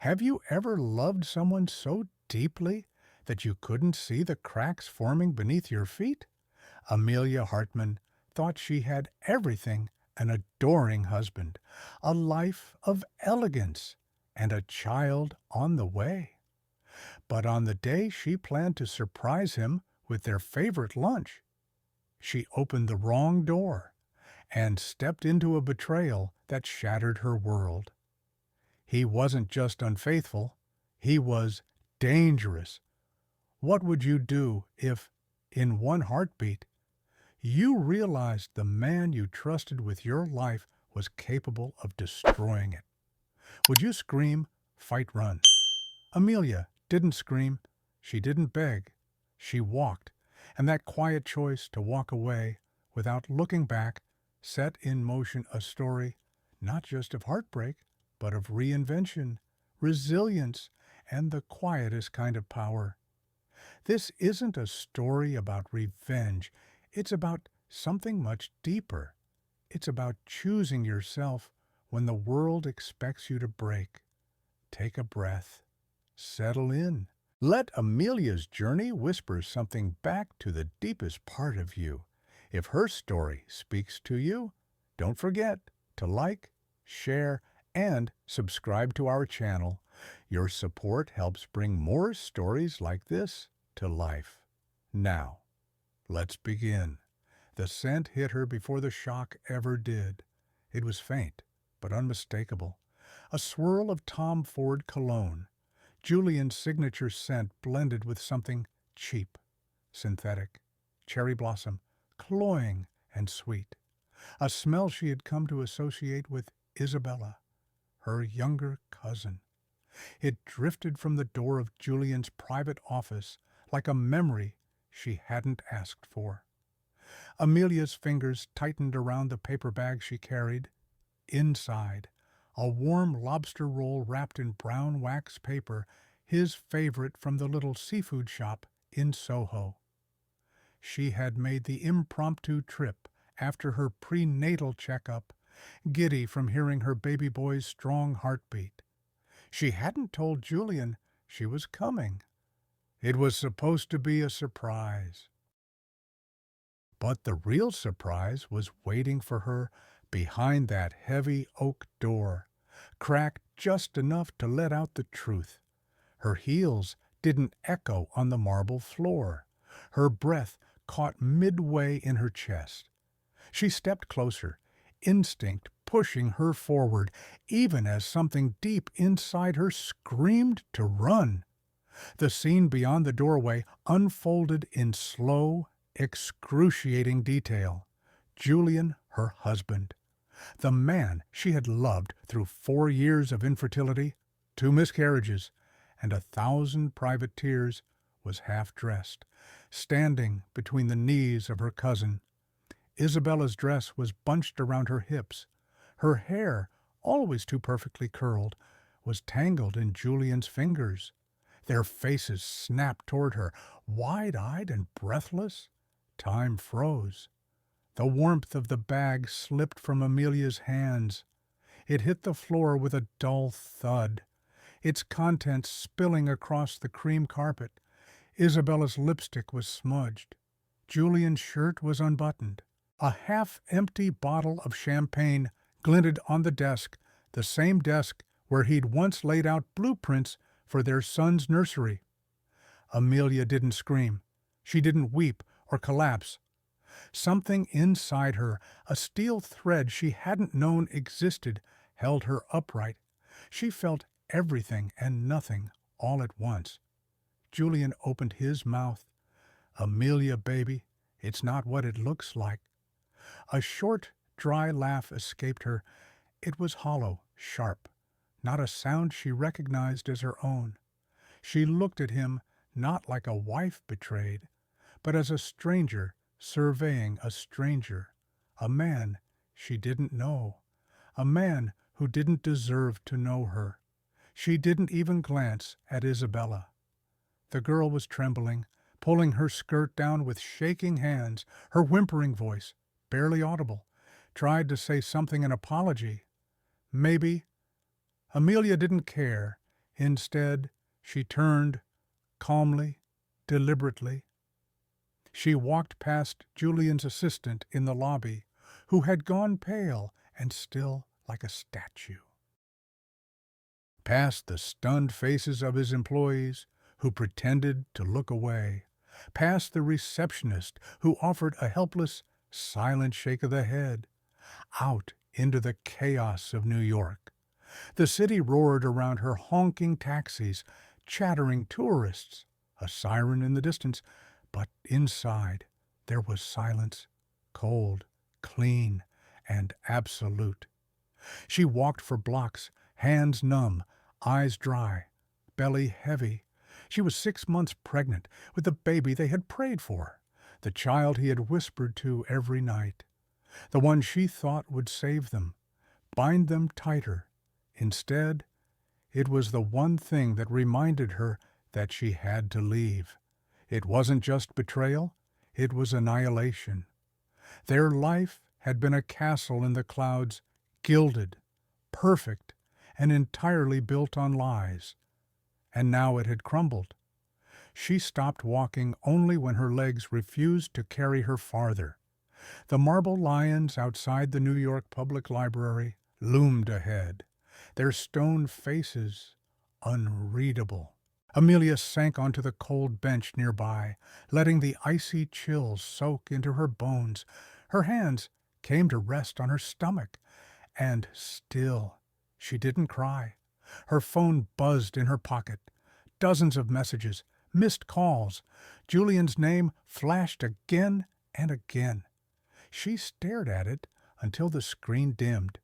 Have you ever loved someone so deeply that you couldn't see the cracks forming beneath your feet? Amelia Hartman thought she had everything: an adoring husband, a life of elegance, and a child on the way. But on the day she planned to surprise him with their favorite lunch, she opened the wrong door and stepped into a betrayal that shattered her world. He wasn't just unfaithful, he was dangerous. What would you do if, in one heartbeat, you realized the man you trusted with your life was capable of destroying it? Would you scream, fight, run? Amelia didn't scream. She didn't beg. She walked, and that quiet choice to walk away without looking back set in motion a story not just of heartbreak, but of reinvention, resilience, and the quietest kind of power. This isn't a story about revenge. It's about something much deeper. It's about choosing yourself when the world expects you to break. Take a breath. Settle in. Let Amelia's journey whisper something back to the deepest part of you. If her story speaks to you, don't forget to like, share, and subscribe to our channel. Your support helps bring more stories like this to life. Now, let's begin. The scent hit her before the shock ever did. It was faint, but unmistakable. A swirl of Tom Ford cologne. Julian's signature scent blended with something cheap, synthetic, cherry blossom, cloying and sweet. A smell she had come to associate with Isabella, her younger cousin. It drifted from the door of Julian's private office like a memory she hadn't asked for. Amelia's fingers tightened around the paper bag she carried. Inside, a warm lobster roll wrapped in brown wax paper, his favorite from the little seafood shop in Soho. She had made the impromptu trip after her prenatal checkup, giddy from hearing her baby boy's strong heartbeat. She hadn't told Julian she was coming. It was supposed to be a surprise. But the real surprise was waiting for her behind that heavy oak door, cracked just enough to let out the truth. Her heels didn't echo on the marble floor. Her breath caught midway in her chest. She stepped closer, instinct pushing her forward, even as something deep inside her screamed to run. The scene beyond the doorway unfolded in slow, excruciating detail. Julian, her husband. The man she had loved through 4 years of infertility, 2 miscarriages, and 1,000 private tears, was half-dressed, standing between the knees of her cousin. Isabella's dress was bunched around her hips. Her hair, always too perfectly curled, was tangled in Julian's fingers. Their faces snapped toward her, wide-eyed and breathless. Time froze. The warmth of the bag slipped from Amelia's hands. It hit the floor with a dull thud, its contents spilling across the cream carpet. Isabella's lipstick was smudged. Julian's shirt was unbuttoned. A half-empty bottle of champagne glinted on the desk, the same desk where he'd once laid out blueprints for their son's nursery. Amelia didn't scream. She didn't weep or collapse. Something inside her, a steel thread she hadn't known existed, held her upright. She felt everything and nothing all at once. Julian opened his mouth. "Amelia, baby, it's not what it looks like." A short, dry laugh escaped her. It was hollow, sharp, not a sound she recognized as her own. She looked at him not like a wife betrayed, but as a stranger surveying a stranger, a man she didn't know, a man who didn't deserve to know her. She didn't even glance at Isabella. The girl was trembling, pulling her skirt down with shaking hands. Her whimpering voice, barely audible, tried to say something in apology. Maybe. Amelia didn't care. Instead, she turned, calmly, deliberately. She walked past Julian's assistant in the lobby, who had gone pale and still like a statue. Past the stunned faces of his employees, who pretended to look away. Past the receptionist, who offered a helpless, silent shake of the head. Out into the chaos of New York. The city roared around her honking taxis, chattering tourists, a siren in the distance, but inside there was silence, cold, clean, and absolute. She walked for blocks, hands numb, eyes dry, belly heavy. She was 6 months pregnant with the baby they had prayed for, the child he had whispered to every night, the one she thought would save them, bind them tighter. Instead, it was the one thing that reminded her that she had to leave. It wasn't just betrayal, it was annihilation. Their life had been a castle in the clouds, gilded, perfect, and entirely built on lies. And now it had crumbled. She stopped walking only when her legs refused to carry her farther. The marble lions outside the New York Public Library loomed ahead, their stone faces unreadable. Amelia sank onto the cold bench nearby, letting the icy chills soak into her bones. Her hands came to rest on her stomach, and still she didn't cry. Her phone buzzed in her pocket. Dozens of messages, missed calls. Julian's name flashed again and again. She stared at it until the screen dimmed.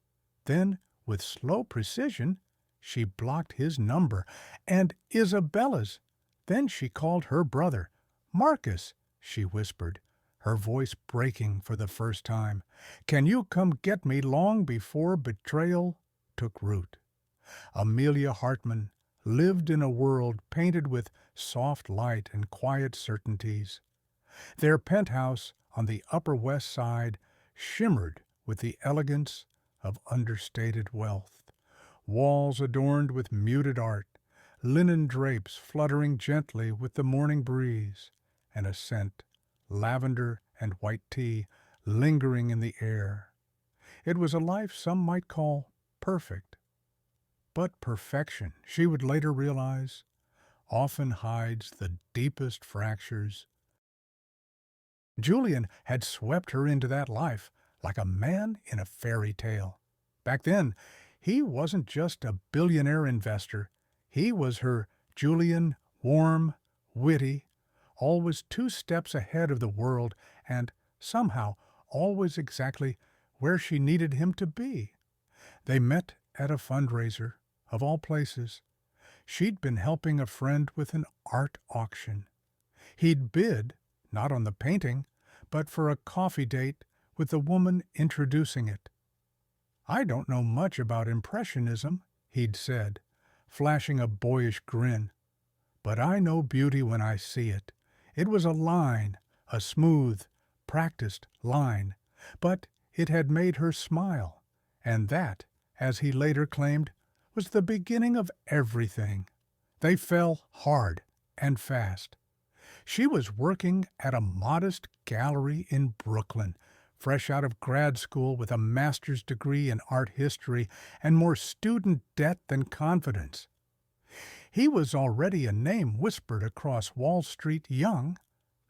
Then, with slow precision, she blocked his number and Isabella's. Then she called her brother. "Marcus," she whispered, her voice breaking for the first time. "Can you come get me long before betrayal took root?" Amelia Hartman lived in a world painted with soft light and quiet certainties. Their penthouse on the Upper West Side shimmered with the elegance of understated wealth. Walls adorned with muted art, linen drapes fluttering gently with the morning breeze, and a scent, lavender and white tea, lingering in the air. It was a life some might call perfect. But perfection, she would later realize, often hides the deepest fractures. Julian had swept her into that life like a man in a fairy tale. Back then, he wasn't just a billionaire investor. He was her Julian, warm, witty, always 2 steps ahead of the world, and somehow always exactly where she needed him to be. They met at a fundraiser, of all places. She'd been helping a friend with an art auction. He'd bid, not on the painting, but for a coffee date with the woman introducing it. "I don't know much about Impressionism," he'd said, flashing a boyish grin. "But I know beauty when I see it." It was a line, a smooth, practiced line, but it had made her smile, and that, as he later claimed, was the beginning of everything. They fell hard and fast. She was working at a modest gallery in Brooklyn, fresh out of grad school with a master's degree in art history and more student debt than confidence. He was already a name whispered across Wall Street, young,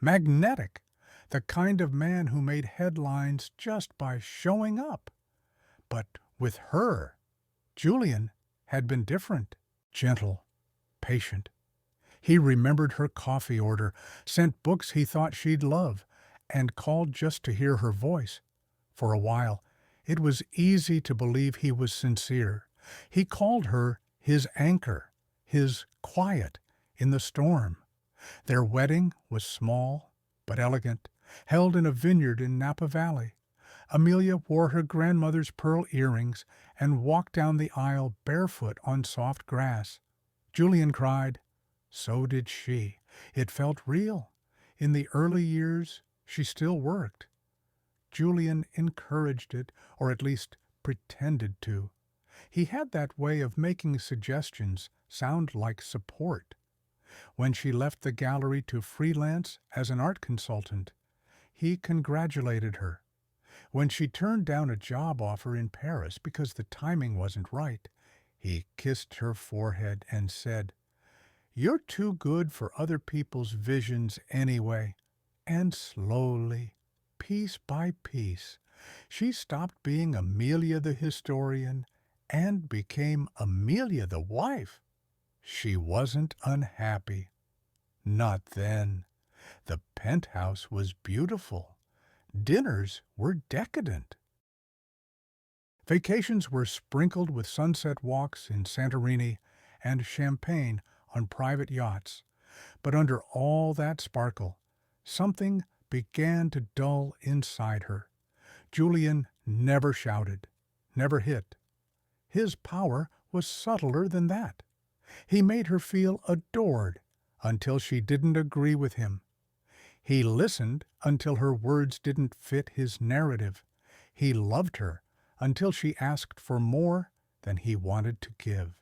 magnetic, the kind of man who made headlines just by showing up. But with her, Julian had been different, gentle, patient. He remembered her coffee order, sent books he thought she'd love, and called just to hear her voice. For a while, it was easy to believe he was sincere. He called her his anchor, his quiet in the storm. Their wedding was small but elegant, held in a vineyard in Napa Valley. Amelia wore her grandmother's pearl earrings and walked down the aisle barefoot on soft grass. Julian cried. So did she. It felt real. In the early years, she still worked. Julian encouraged it, or at least pretended to. He had that way of making suggestions sound like support. When she left the gallery to freelance as an art consultant, he congratulated her. When she turned down a job offer in Paris because the timing wasn't right, he kissed her forehead and said, "You're too good for other people's visions anyway." And slowly, piece by piece, she stopped being Amelia the historian and became Amelia the wife. She wasn't unhappy. Not then. The penthouse was beautiful. Dinners were decadent. Vacations were sprinkled with sunset walks in Santorini and champagne on private yachts. But under all that sparkle, something began to dull inside her. Julian never shouted, never hit. His power was subtler than that. He made her feel adored until she didn't agree with him. He listened until her words didn't fit his narrative. He loved her until she asked for more than he wanted to give.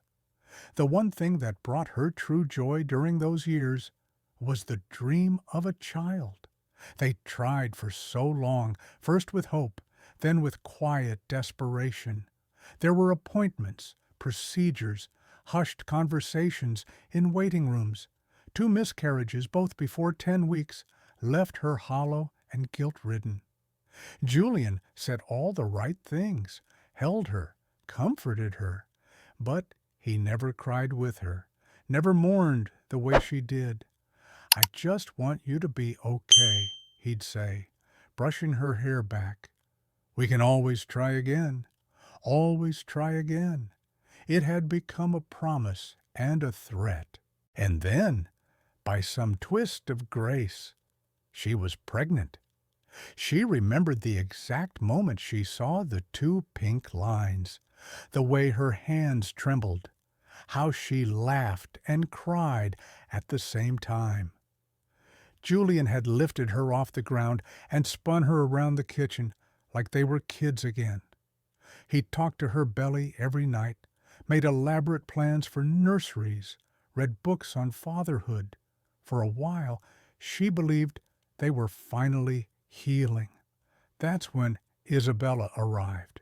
The one thing that brought her true joy during those years was the dream of a child. They tried for so long, first with hope, then with quiet desperation. There were appointments, procedures, hushed conversations in waiting rooms. 2 miscarriages, both before 10 weeks, left her hollow and guilt-ridden. Julian said all the right things, held her, comforted her, but he never cried with her, never mourned the way she did. "I just want you to be okay," he'd say, brushing her hair back. "We can always try again, always try again." It had become a promise and a threat. And then, by some twist of grace, she was pregnant. She remembered the exact moment she saw the 2 pink lines, the way her hands trembled, how she laughed and cried at the same time. Julian had lifted her off the ground and spun her around the kitchen like they were kids again. He talked to her belly every night, made elaborate plans for nurseries, read books on fatherhood. For a while, she believed they were finally healing. That's when Isabella arrived.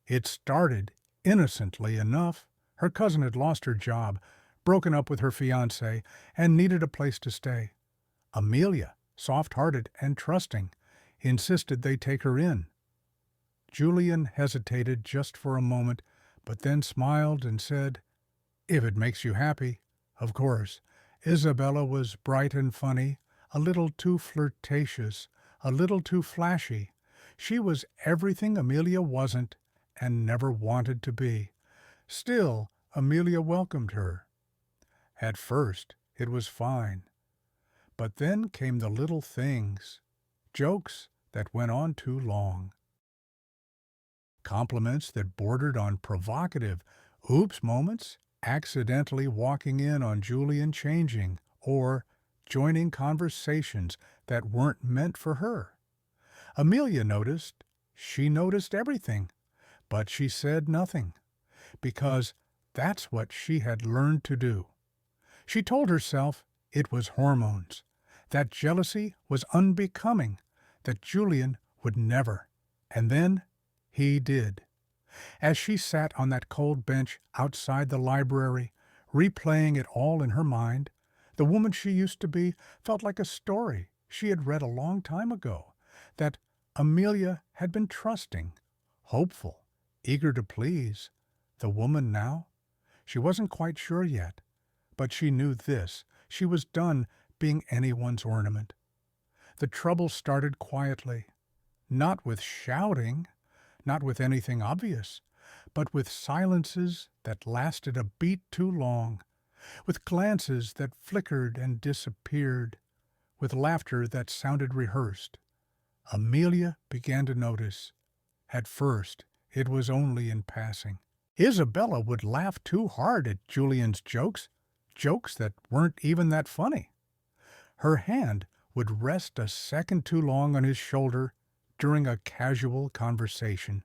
It started innocently enough. Her cousin had lost her job, broken up with her fiancé, and needed a place to stay. Amelia, soft-hearted and trusting, insisted they take her in. Julian hesitated just for a moment, but then smiled and said, "If it makes you happy." Of course, Isabella was bright and funny, a little too flirtatious, a little too flashy. She was everything Amelia wasn't and never wanted to be. Still, Amelia welcomed her. At first, it was fine. But then came the little things, jokes that went on too long, compliments that bordered on provocative oops moments, accidentally walking in on Julian changing, or joining conversations that weren't meant for her. Amelia noticed. She noticed everything, but she said nothing, because that's what she had learned to do. She told herself it was hormones, that jealousy was unbecoming, that Julian would never. And then he did. As she sat on that cold bench outside the library, replaying it all in her mind, the woman she used to be felt like a story she had read a long time ago, that Amelia had been trusting, hopeful, eager to please. The woman now? She wasn't quite sure yet, but she knew this: she was done being anyone's ornament. The trouble started quietly, not with shouting, not with anything obvious, but with silences that lasted a beat too long, with glances that flickered and disappeared, with laughter that sounded rehearsed. Amelia began to notice. At first, it was only in passing. Isabella would laugh too hard at Julian's jokes, jokes that weren't even that funny. Her hand would rest a second too long on his shoulder during a casual conversation.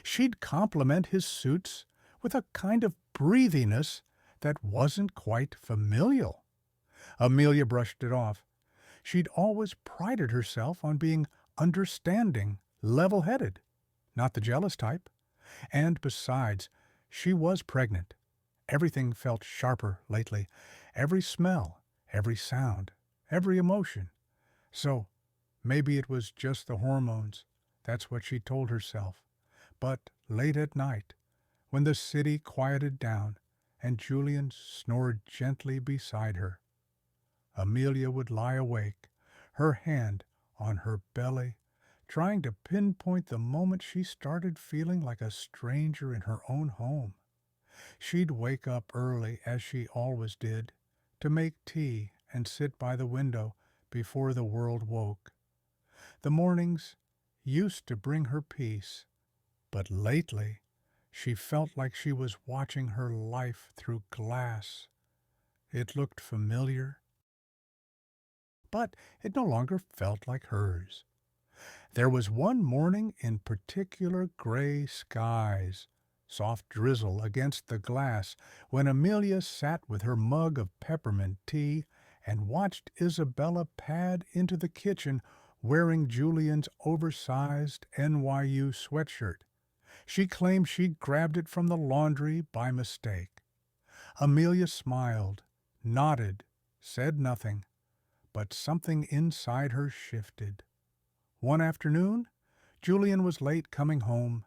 She'd compliment his suits with a kind of breathiness that wasn't quite familial. Amelia brushed it off. She'd always prided herself on being understanding, level-headed, not the jealous type. And besides, she was pregnant. Everything felt sharper lately. Every smell, every sound, every emotion. So maybe it was just the hormones. That's what she told herself. But late at night, when the city quieted down and Julian snored gently beside her, Amelia would lie awake, her hand on her belly, trying to pinpoint the moment she started feeling like a stranger in her own home. She'd wake up early, as she always did, to make tea and sit by the window before the world woke. The mornings used to bring her peace, but lately she felt like she was watching her life through glass. It looked familiar, but it no longer felt like hers. There was one morning in particular, gray skies, soft drizzle against the glass, when Amelia sat with her mug of peppermint tea and watched Isabella pad into the kitchen wearing Julian's oversized NYU sweatshirt. She claimed she'd grabbed it from the laundry by mistake. Amelia smiled, nodded, said nothing, but something inside her shifted. One afternoon, Julian was late coming home.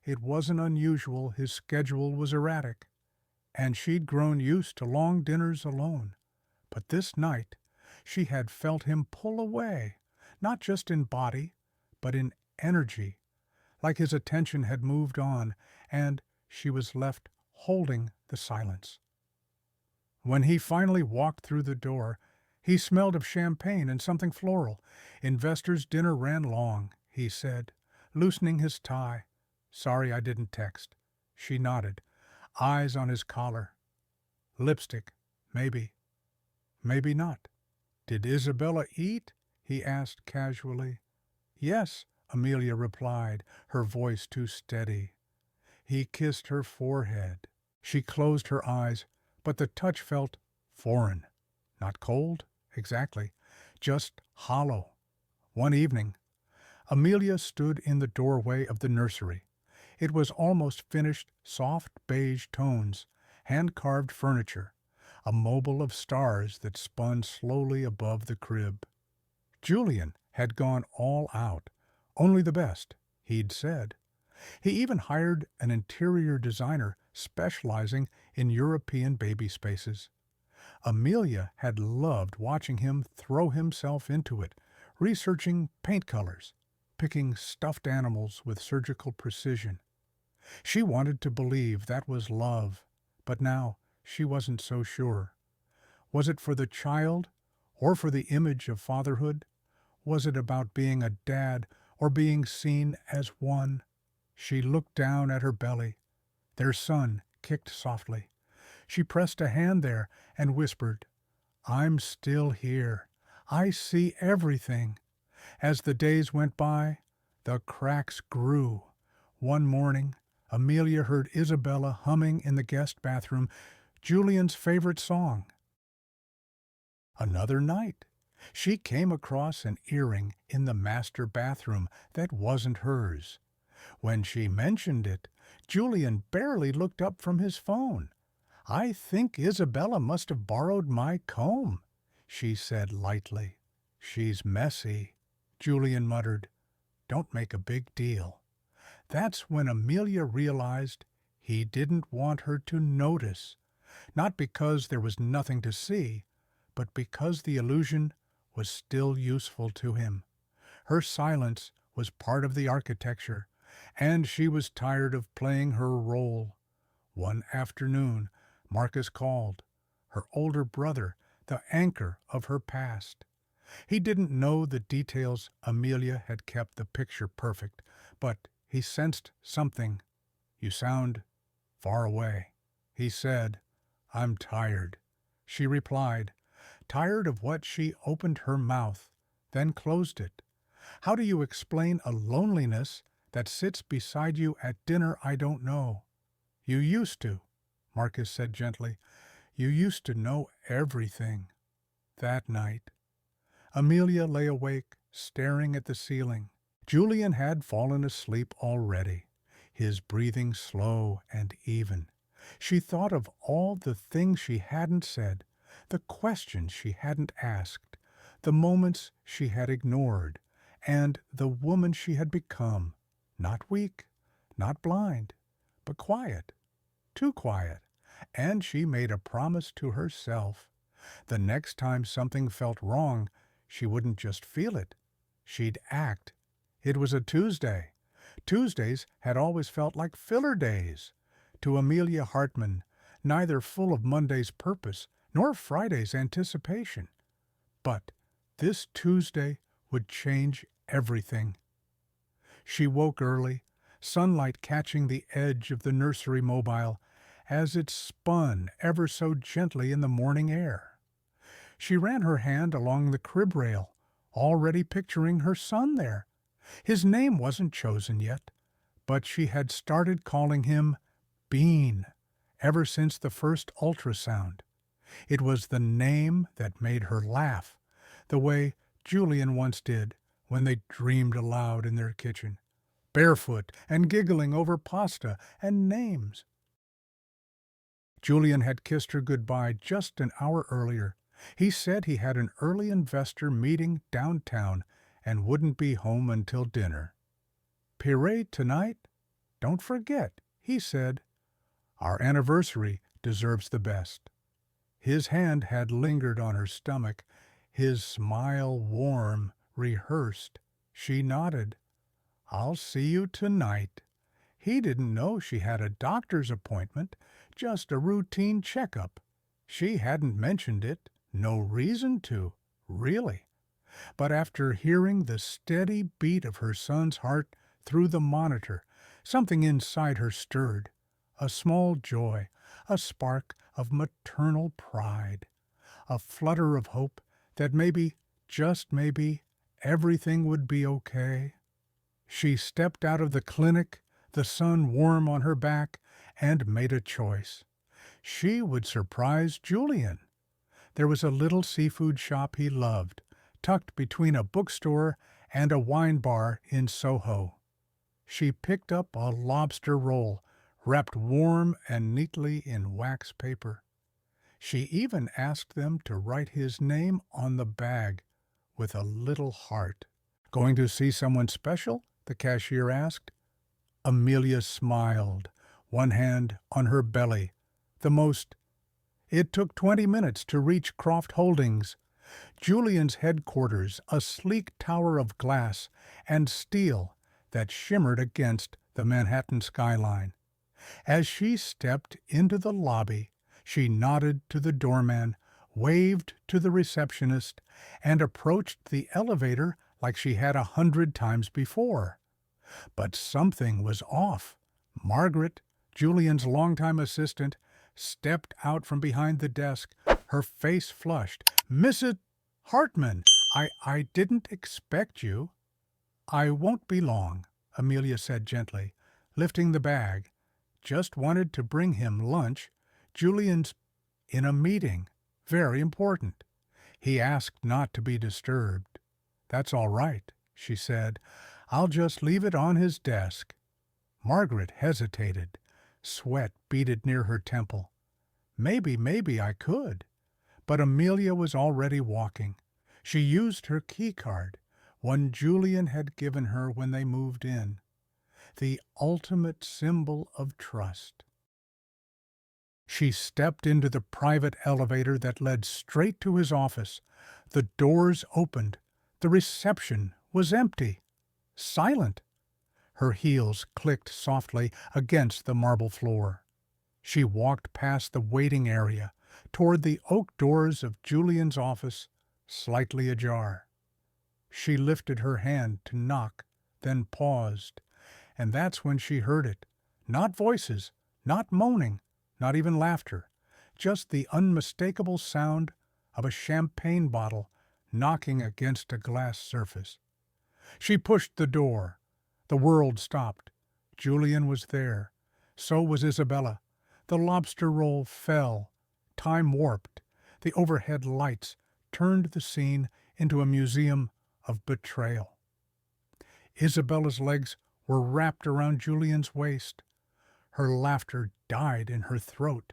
It wasn't unusual, his schedule was erratic, and she'd grown used to long dinners alone. But this night, she had felt him pull away, not just in body, but in energy, like his attention had moved on, and she was left holding the silence. When he finally walked through the door, he smelled of champagne and something floral. "Investors' dinner ran long," he said, loosening his tie. "Sorry I didn't text." She nodded, eyes on his collar. "Lipstick, maybe. Maybe not." "Did Isabella eat?" he asked casually. "Yes," Amelia replied, her voice too steady. He kissed her forehead. She closed her eyes, but the touch felt foreign. Not cold, exactly, just hollow. One evening, Amelia stood in the doorway of the nursery. It was almost finished, soft beige tones, hand-carved furniture, a mobile of stars that spun slowly above the crib. Julian had gone all out, only the best, he'd said. He even hired an interior designer specializing in European baby spaces. Amelia had loved watching him throw himself into it, researching paint colors, picking stuffed animals with surgical precision. She wanted to believe that was love, but now she wasn't so sure. Was it for the child, or for the image of fatherhood? Was it about being a dad, or being seen as one? She looked down at her belly. Their son kicked softly. She pressed a hand there and whispered, "I'm still here. I see everything." As the days went by, the cracks grew. One morning, Amelia heard Isabella humming in the guest bathroom Julian's favorite song. Another night, she came across an earring in the master bathroom that wasn't hers. When she mentioned it, Julian barely looked up from his phone. "I think Isabella must have borrowed my comb," she said lightly. "She's messy," Julian muttered. "Don't make a big deal." That's when Amelia realized he didn't want her to notice, not because there was nothing to see, but because the illusion was still useful to him. Her silence was part of the architecture, and she was tired of playing her role. One afternoon, Marcus called, her older brother, the anchor of her past. He didn't know the details. Amelia had kept the picture perfect, but he sensed something. "You sound far away," he said. "I'm tired," she replied, tired of what she opened her mouth, then closed it. "How do you explain a loneliness that sits beside you at dinner? I don't know." "You used to," Marcus said gently. "You used to know everything." That night, Amelia lay awake, staring at the ceiling. Julian had fallen asleep already, his breathing slow and even. She thought of all the things she hadn't said, the questions she hadn't asked, the moments she had ignored, and the woman she had become. Not weak, not blind, but quiet, too quiet. And she made a promise to herself. The next time something felt wrong, she wouldn't just feel it. She'd act. It was a Tuesday. Tuesdays had always felt like filler days. To Amelia Hartman, neither full of Monday's purpose nor Friday's anticipation. But this Tuesday would change everything. She woke early, sunlight catching the edge of the nursery mobile as it spun ever so gently in the morning air. She ran her hand along the crib rail, already picturing her son there. His name wasn't chosen yet, but she had started calling him Bean ever since the first ultrasound. It was the name that made her laugh, the way Julian once did when they dreamed aloud in their kitchen, barefoot and giggling over pasta and names. Julian had kissed her goodbye just an hour earlier. He said he had an early investor meeting downtown and wouldn't be home until dinner. "Puree tonight? Don't forget," he said. "Our anniversary deserves the best." His hand had lingered on her stomach, his smile warm, rehearsed. She nodded. "I'll see you tonight." He didn't know she had a doctor's appointment, just a routine checkup. She hadn't mentioned it, no reason to, really. But after hearing the steady beat of her son's heart through the monitor, something inside her stirred. A small joy, a spark of maternal pride, a flutter of hope that maybe, just maybe, everything would be okay. She stepped out of the clinic, the sun warm on her back, and made a choice. She would surprise Julian. There was a little seafood shop he loved, tucked between a bookstore and a wine bar in Soho. She picked up a lobster roll, wrapped warm and neatly in wax paper. She even asked them to write his name on the bag with a little heart. "Going to see someone special?" the cashier asked. Amelia smiled, one hand on her belly. It took 20 minutes to reach Croft Holdings, Julian's headquarters, a sleek tower of glass and steel that shimmered against the Manhattan skyline. As she stepped into the lobby, she nodded to the doorman, waved to the receptionist, and approached the elevator like she had 100 times before. But something was off. Margaret, Julian's longtime assistant, stepped out from behind the desk, her face flushed. "Mrs. Hartman, I didn't expect you." "I won't be long," Amelia said gently, lifting the bag. "Just wanted to bring him lunch. Julian's in a meeting. Very important." He asked not to be disturbed. "That's all right," she said. "I'll just leave it on his desk." Margaret hesitated. Sweat beaded near her temple. Maybe I could." But Amelia was already walking. She used her key card, one Julian had given her when they moved in. The ultimate symbol of trust. She stepped into the private elevator that led straight to his office. The doors opened. The reception was empty. Silent. Her heels clicked softly against the marble floor. She walked past the waiting area, toward the oak doors of Julian's office, slightly ajar. She lifted her hand to knock, then paused, and that's when she heard it. Not voices, not moaning, not even laughter, just the unmistakable sound of a champagne bottle knocking against a glass surface. She pushed the door. The world stopped. Julian was there, So was Isabella. The lobster roll fell. Time warped. The overhead lights turned the scene into a museum of betrayal. Isabella's legs were wrapped around Julian's waist. Her laughter died in her throat.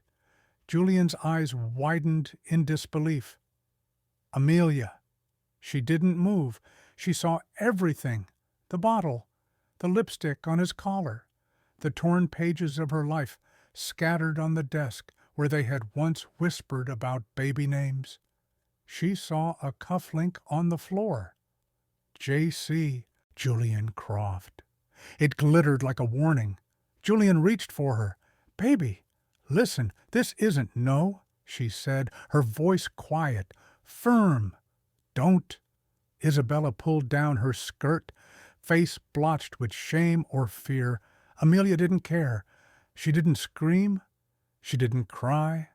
Julian's eyes widened in disbelief. Amelia. She didn't move. She saw everything. The bottle, the lipstick on his collar, the torn pages of her life scattered on the desk where they had once whispered about baby names. She saw a cufflink on the floor. J.C. Julian Croft. It glittered like a warning. Julian reached for her. "Baby, listen, this isn't no," she said, her voice quiet, firm. "Don't." Isabella pulled down her skirt, face blotched with shame or fear. Amelia didn't care. She didn't scream. She didn't cry.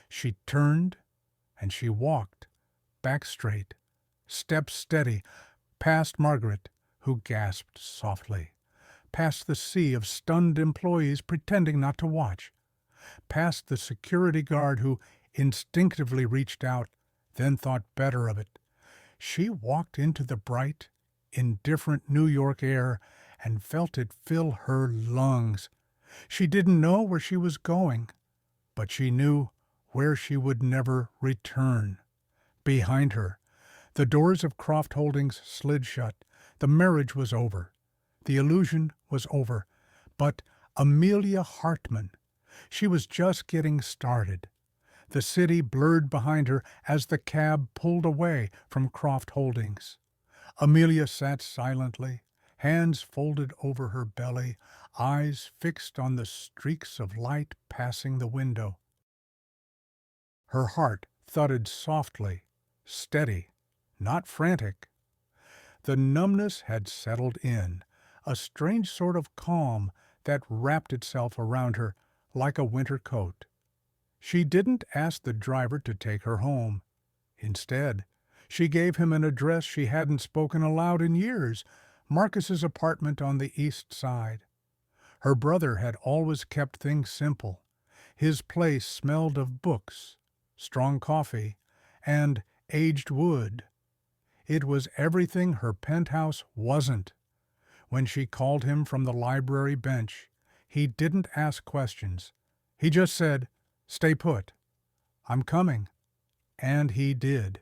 She turned and she walked, back straight, step steady, past Margaret, who gasped softly, past the sea of stunned employees pretending not to watch, past the security guard who instinctively reached out, then thought better of it. She walked into the bright, indifferent New York air and felt it fill her lungs. She didn't know where she was going, but she knew where she would never return. Behind her, the doors of Croft Holdings slid shut. The marriage was over. The illusion was over. But Amelia Hartman, she was just getting started. The city blurred behind her as the cab pulled away from Croft Holdings. Amelia sat silently, hands folded over her belly, eyes fixed on the streaks of light passing the window. Her heart thudded softly, steady, not frantic. The numbness had settled in, a strange sort of calm that wrapped itself around her like a winter coat. She didn't ask the driver to take her home. Instead, she gave him an address she hadn't spoken aloud in years, Marcus's apartment on the east side. Her brother had always kept things simple. His place smelled of books, strong coffee, and aged wood. It was everything her penthouse wasn't. When she called him from the library bench, he didn't ask questions. He just said, "Stay put. I'm coming." And he did.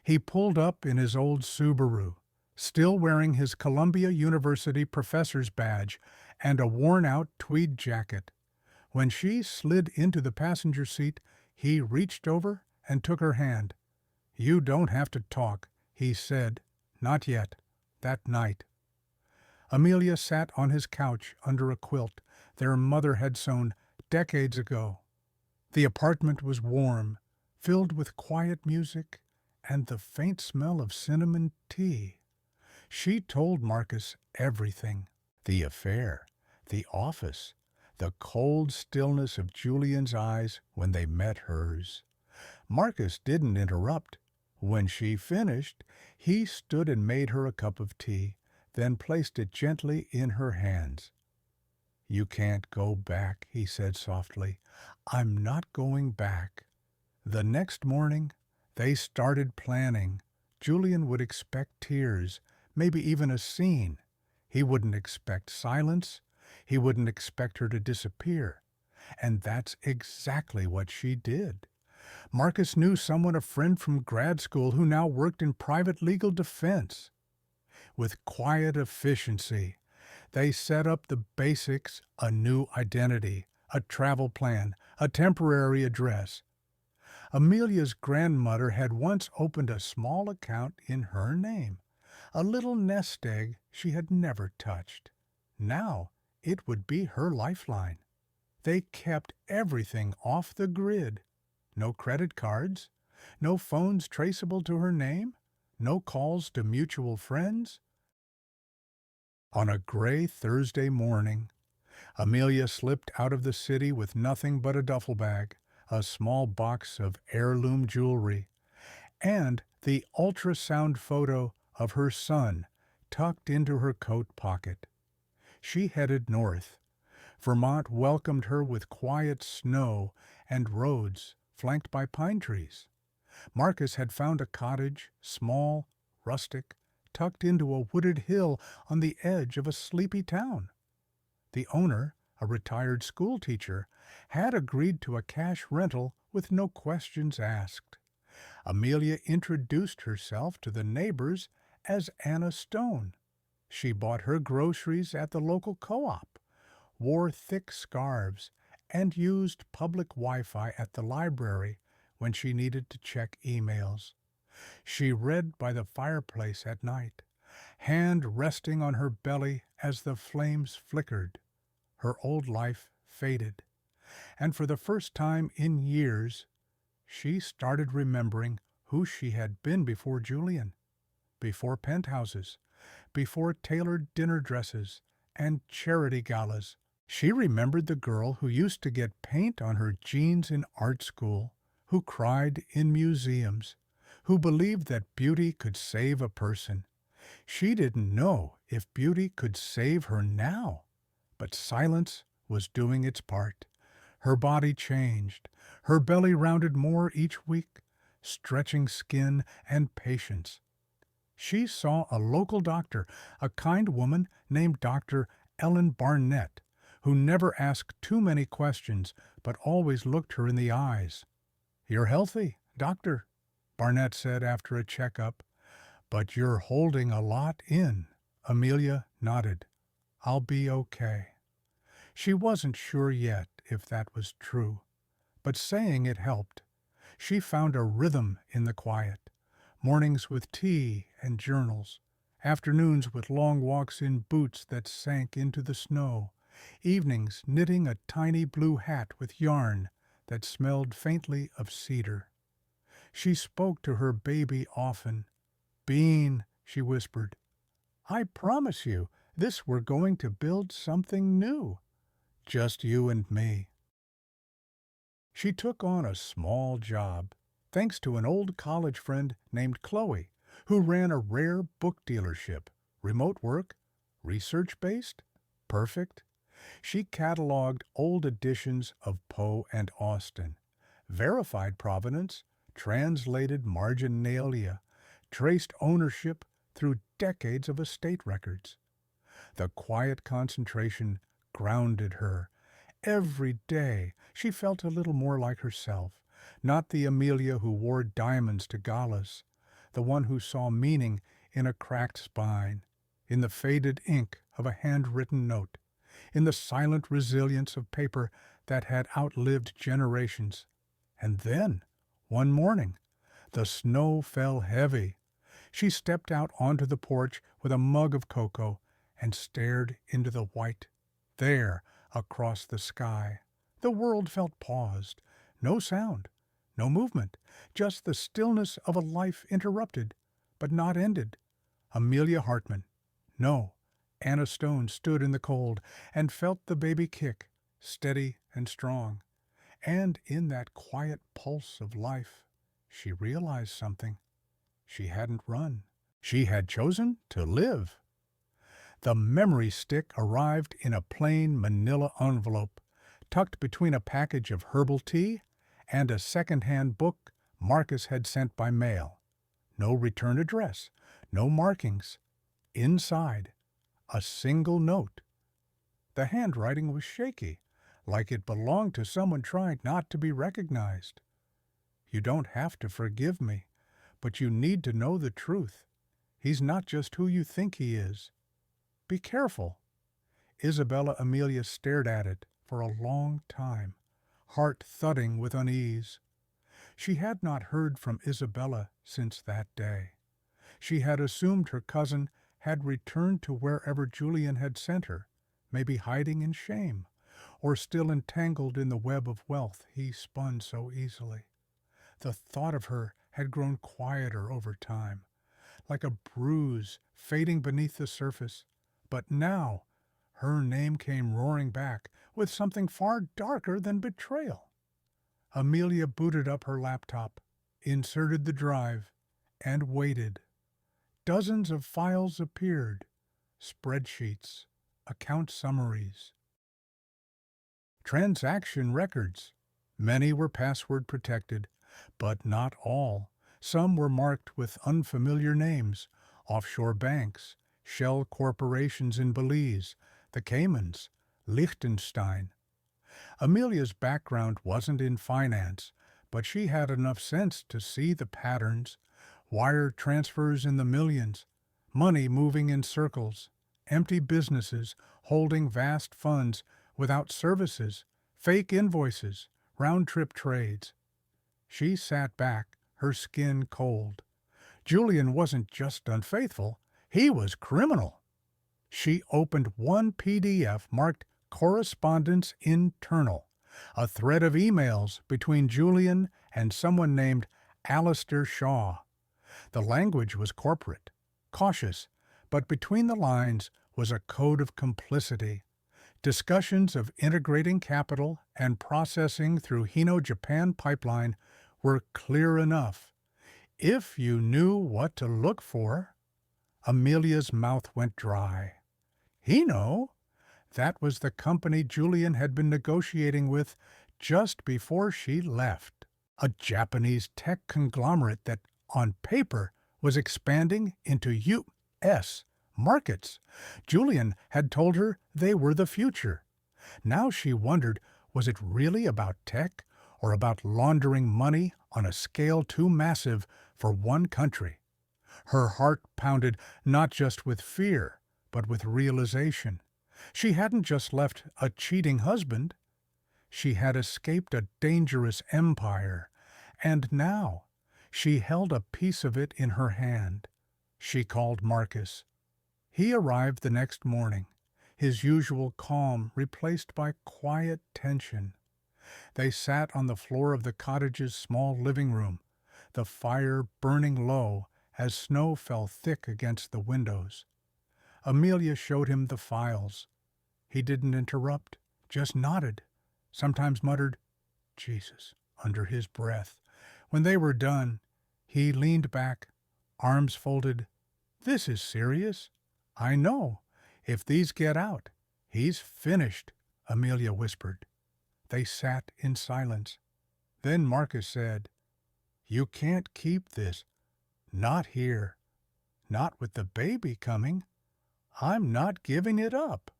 He pulled up in his old Subaru, still wearing his Columbia University professor's badge and a worn-out tweed jacket. When she slid into the passenger seat, he reached over and took her hand. "You don't have to talk," he said. "Not yet." That night. Amelia sat on his couch under a quilt their mother had sewn decades ago. The apartment was warm, filled with quiet music and the faint smell of cinnamon tea. She told Marcus everything. The affair, the office, the cold stillness of Julian's eyes when they met hers. Marcus didn't interrupt. When she finished, he stood and made her a cup of tea, then placed it gently in her hands. "You can't go back," he said softly. "I'm not going back." The next morning, they started planning. Julian would expect tears, maybe even a scene. He wouldn't expect silence. He wouldn't expect her to disappear. And that's exactly what she did. Marcus knew someone, a friend from grad school, who now worked in private legal defense. With quiet efficiency, they set up the basics: a new identity, a travel plan, a temporary address. Amelia's grandmother had once opened a small account in her name, a little nest egg she had never touched. Now it would be her lifeline. They kept everything off the grid. No credit cards, no phones traceable to her name, no calls to mutual friends. On a gray Thursday morning, Amelia slipped out of the city with nothing but a duffel bag, a small box of heirloom jewelry, and the ultrasound photo of her son tucked into her coat pocket. She headed north. Vermont welcomed her with quiet snow and roads flanked by pine trees. Marcus had found a cottage, small, rustic, tucked into a wooded hill on the edge of a sleepy town. The owner, a retired schoolteacher, had agreed to a cash rental with no questions asked. Amelia introduced herself to the neighbors as Anna Stone. She bought her groceries at the local co-op, wore thick scarves, and used public Wi-Fi at the library when she needed to check emails. She read by the fireplace at night, hand resting on her belly as the flames flickered. Her old life faded, and for the first time in years, she started remembering who she had been before Julian, before penthouses, before tailored dinner dresses and charity galas. She remembered the girl who used to get paint on her jeans in art school, who cried in museums, who believed that beauty could save a person. She didn't know if beauty could save her now, but silence was doing its part. Her body changed, her belly rounded more each week, stretching skin and patience. She saw a local doctor, a kind woman named Dr. Ellen Barnett, who never asked too many questions but always looked her in the eyes. "You're healthy, doctor," Barnett said after a checkup, "but you're holding a lot in." Amelia nodded. "I'll be okay." She wasn't sure yet if that was true, but saying it helped. She found a rhythm in the quiet. Mornings with tea and journals, afternoons with long walks in boots that sank into the snow, evenings knitting a tiny blue hat with yarn that smelled faintly of cedar. She spoke to her baby often. "Bean," she whispered, "I promise you this we're going to build something new. Just you and me." She took on a small job, thanks to an old college friend named Chloe, who ran a rare book dealership. Remote work, research-based, perfect. She cataloged old editions of Poe and Austen, verified provenance, translated marginalia, traced ownership through decades of estate records. The quiet concentration grounded her. Every day she felt a little more like herself, not the Amelia who wore diamonds to galas, the one who saw meaning in a cracked spine, in the faded ink of a handwritten note, in the silent resilience of paper that had outlived generations. And then, one morning, the snow fell heavy. She stepped out onto the porch with a mug of cocoa and stared into the white. There, across the sky, the world felt paused. No sound, no movement, just the stillness of a life interrupted, but not ended. Amelia Hartman, no, Anna Stone stood in the cold and felt the baby kick, steady and strong. And in that quiet pulse of life, she realized something. She hadn't run. She had chosen to live. The memory stick arrived in a plain manila envelope, tucked between a package of herbal tea and a second-hand book Marcus had sent by mail. No return address, no markings. Inside, a single note. The handwriting was shaky, like it belonged to someone trying not to be recognized. "You don't have to forgive me, but you need to know the truth. He's not just who you think he is. Be careful." Isabella Amelia stared at it for a long time, heart thudding with unease. She had not heard from Isabella since that day. She had assumed her cousin had returned to wherever Julian had sent her, maybe hiding in shame, or still entangled in the web of wealth he spun so easily. The thought of her had grown quieter over time, like a bruise fading beneath the surface. But now, her name came roaring back with something far darker than betrayal. Amelia booted up her laptop, inserted the drive, and waited. Dozens of files appeared, spreadsheets, account summaries, transaction records. Many were password protected, but not all. Some were marked with unfamiliar names, offshore banks, shell corporations in Belize, the Caymans, Liechtenstein. Amelia's background wasn't in finance, but she had enough sense to see the patterns: wire transfers in the millions, money moving in circles, empty businesses holding vast funds without services, fake invoices, round-trip trades. She sat back, her skin cold. Julian wasn't just unfaithful, he was criminal. She opened one PDF marked Correspondence Internal, a thread of emails between Julian and someone named Alistair Shaw. The language was corporate, cautious, but between the lines was a code of complicity. Discussions of integrating capital and processing through Hino Japan pipeline were clear enough. If you knew what to look for. Amelia's mouth went dry. Hino? That was the company Julian had been negotiating with just before she left. A Japanese tech conglomerate that, on paper, was expanding into U.S. markets. Julian had told her they were the future. Now she wondered, was it really about tech or about laundering money on a scale too massive for one country? Her heart pounded not just with fear, but with realization. She hadn't just left a cheating husband. She had escaped a dangerous empire, and now she held a piece of it in her hand. She called Marcus. He arrived the next morning, his usual calm replaced by quiet tension. They sat on the floor of the cottage's small living room, the fire burning low as snow fell thick against the windows. Amelia showed him the files. He didn't interrupt, just nodded, sometimes muttered, "Jesus," under his breath. When they were done, he leaned back, arms folded. "This is serious. I know. If these get out, he's finished," Amelia whispered. They sat in silence. Then Marcus said, "You can't keep this. Not here. Not with the baby coming. I'm not giving it up."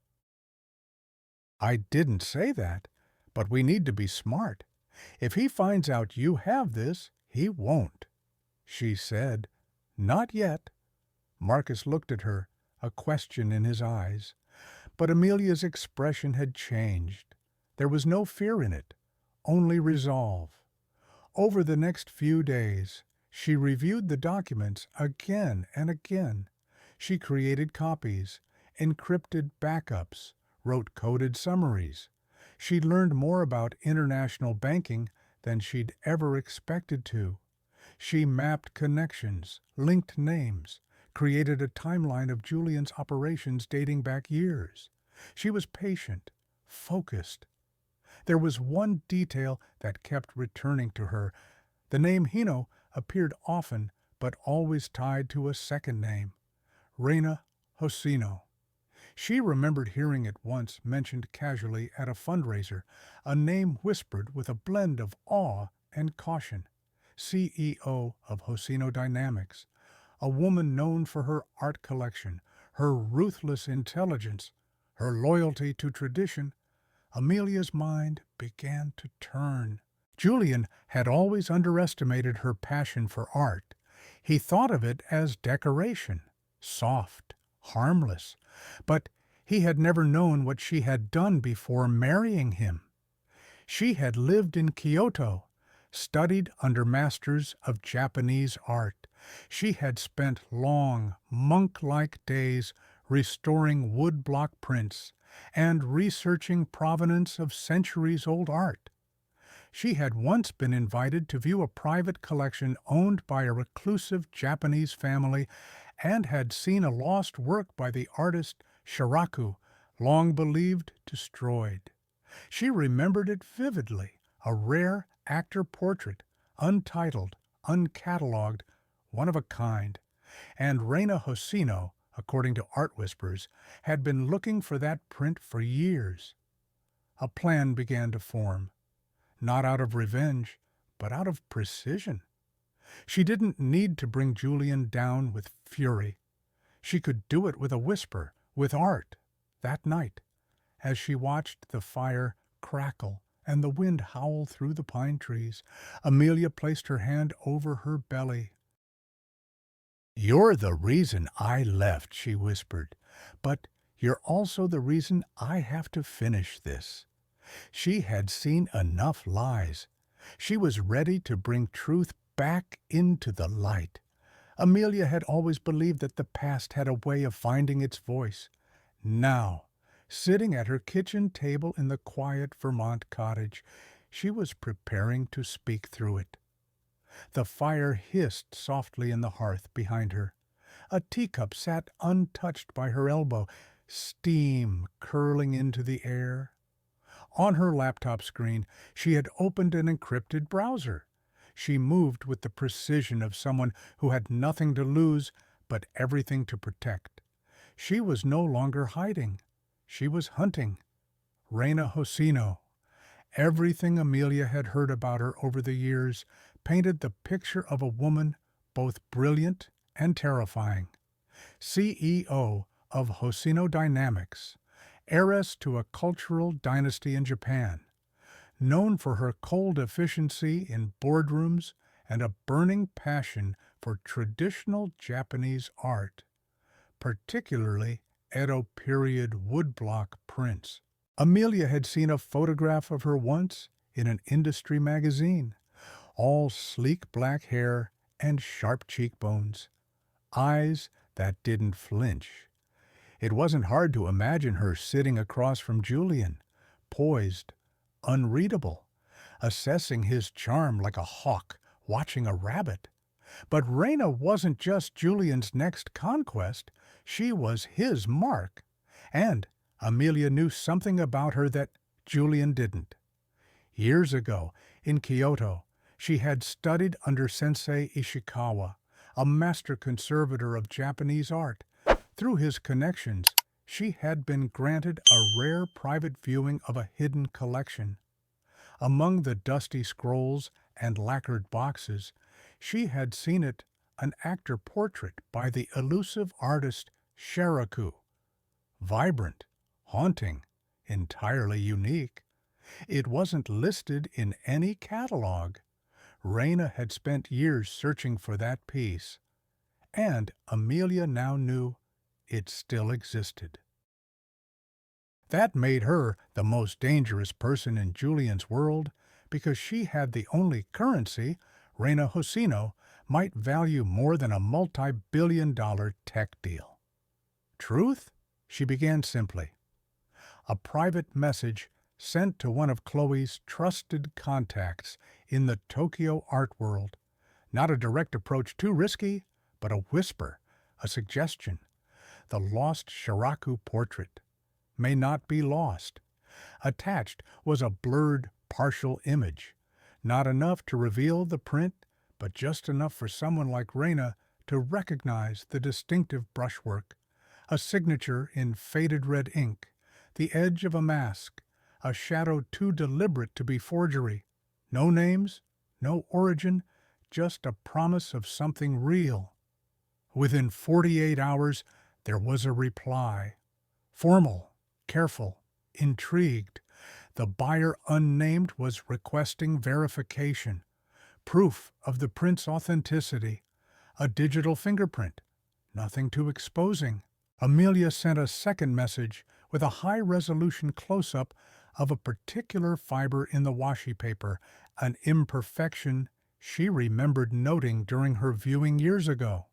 "I didn't say that, but we need to be smart. If he finds out you have this, he won't." She said, "Not yet." Marcus looked at her, a question in his eyes. But Amelia's expression had changed. There was no fear in it, only resolve. Over the next few days, she reviewed the documents again and again. She created copies, encrypted backups, wrote coded summaries. She learned more about international banking than she'd ever expected to. She mapped connections, linked names, created a timeline of Julian's operations dating back years. She was patient, focused. There was one detail that kept returning to her. The name Hino appeared often, but always tied to a second name, Reina Josino. She remembered hearing it once mentioned casually at a fundraiser, a name whispered with a blend of awe and caution. CEO of Josino Dynamics, a woman known for her art collection, her ruthless intelligence, her loyalty to tradition. Amelia's mind began to turn. Julian had always underestimated her passion for art. He thought of it as decoration, soft, harmless, but he had never known what she had done before marrying him. She had lived in Kyoto, studied under masters of Japanese art. She had spent long, monk-like days restoring woodblock prints and researching provenance of centuries-old art. She had once been invited to view a private collection owned by a reclusive Japanese family and had seen a lost work by the artist Shiraku, long believed destroyed. She remembered it vividly, a rare actor portrait, untitled, uncatalogued, one of a kind, and Reina Josino, according to Art Whispers, had been looking for that print for years. A plan began to form, not out of revenge, but out of precision. She didn't need to bring Julian down with fury. She could do it with a whisper, with art. That night, as she watched the fire crackle and the wind howl through the pine trees, Amelia placed her hand over her belly. "You're the reason I left," she whispered, "but you're also the reason I have to finish this." She had seen enough lies. She was ready to bring truth back into the light. Amelia had always believed that the past had a way of finding its voice. Now, sitting at her kitchen table in the quiet Vermont cottage, she was preparing to speak through it. The fire hissed softly in the hearth behind her. A teacup sat untouched by her elbow, steam curling into the air. On her laptop screen, she had opened an encrypted browser. She moved with the precision of someone who had nothing to lose but everything to protect. She was no longer hiding. She was hunting. Reina Josino. Everything Amelia had heard about her over the years painted the picture of a woman both brilliant and terrifying. CEO of Josino Dynamics, heiress to a cultural dynasty in Japan, known for her cold efficiency in boardrooms and a burning passion for traditional Japanese art, particularly Edo period woodblock prints. Amelia had seen a photograph of her once in an industry magazine, all sleek black hair and sharp cheekbones, eyes that didn't flinch. It wasn't hard to imagine her sitting across from Julian, poised, unreadable, assessing his charm like a hawk watching a rabbit. But Reina wasn't just Julian's next conquest, she was his mark. And Amelia knew something about her that Julian didn't. Years ago, in Kyoto, she had studied under Sensei Ishikawa, a master conservator of Japanese art. Through his connections, she had been granted a rare private viewing of a hidden collection. Among the dusty scrolls and lacquered boxes, she had seen it an actor portrait by the elusive artist Shiraku. Vibrant, haunting, entirely unique. It wasn't listed in any catalog. Reina had spent years searching for that piece, and Amelia now knew it still existed. That made her the most dangerous person in Julian's world because she had the only currency Reina Josino might value more than a multi-billion-dollar tech deal. Truth? She began simply. A private message sent to one of Chloe's trusted contacts in the Tokyo art world. Not a direct approach too risky, but a whisper, a suggestion. The lost Shiraku portrait may not be lost. Attached was a blurred, partial image. Not enough to reveal the print, but just enough for someone like Reina to recognize the distinctive brushwork. A signature in faded red ink, the edge of a mask, a shadow too deliberate to be forgery. No names, no origin, just a promise of something real. Within 48 hours, there was a reply. Formal, careful, intrigued. The buyer unnamed was requesting verification, proof of the print's authenticity, a digital fingerprint, nothing too exposing. Amelia sent a second message with a high-resolution close-up of a particular fiber in the washi paper, an imperfection she remembered noting during her viewing years ago.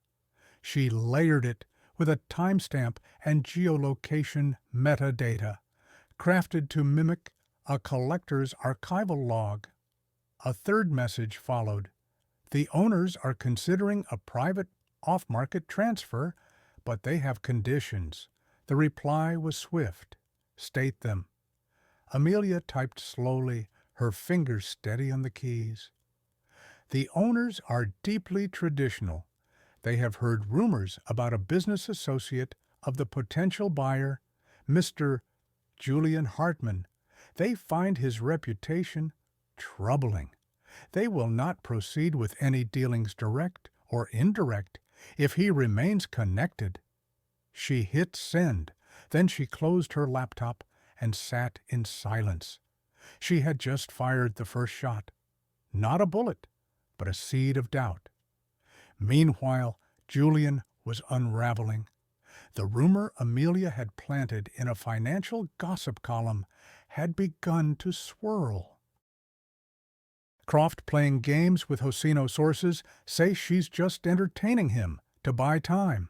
She layered it with a timestamp and geolocation metadata, crafted to mimic a collector's archival log. A third message followed. The owners are considering a private off-market transfer, but they have conditions. The reply was swift. State them. Amelia typed slowly, her fingers steady on the keys. The owners are deeply traditional. They have heard rumors about a business associate of the potential buyer, Mr. Julian Hartman. They find his reputation troubling. They will not proceed with any dealings direct or indirect if he remains connected. She hit send. Then she closed her laptop and sat in silence. She had just fired the first shot. Not a bullet, but a seed of doubt. Meanwhile, Julian was unraveling. The rumor Amelia had planted in a financial gossip column had begun to swirl. Croft playing games with Josino sources say she's just entertaining him to buy time.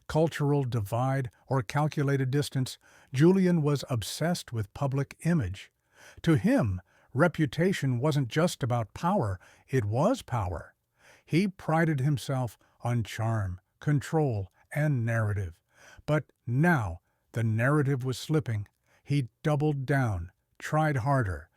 Cultural divide or calculated distance, Julian was obsessed with public image. To him, reputation wasn't just about power, it was power. He prided himself on charm, control, and narrative. But now the narrative was slipping. He doubled down, tried harder,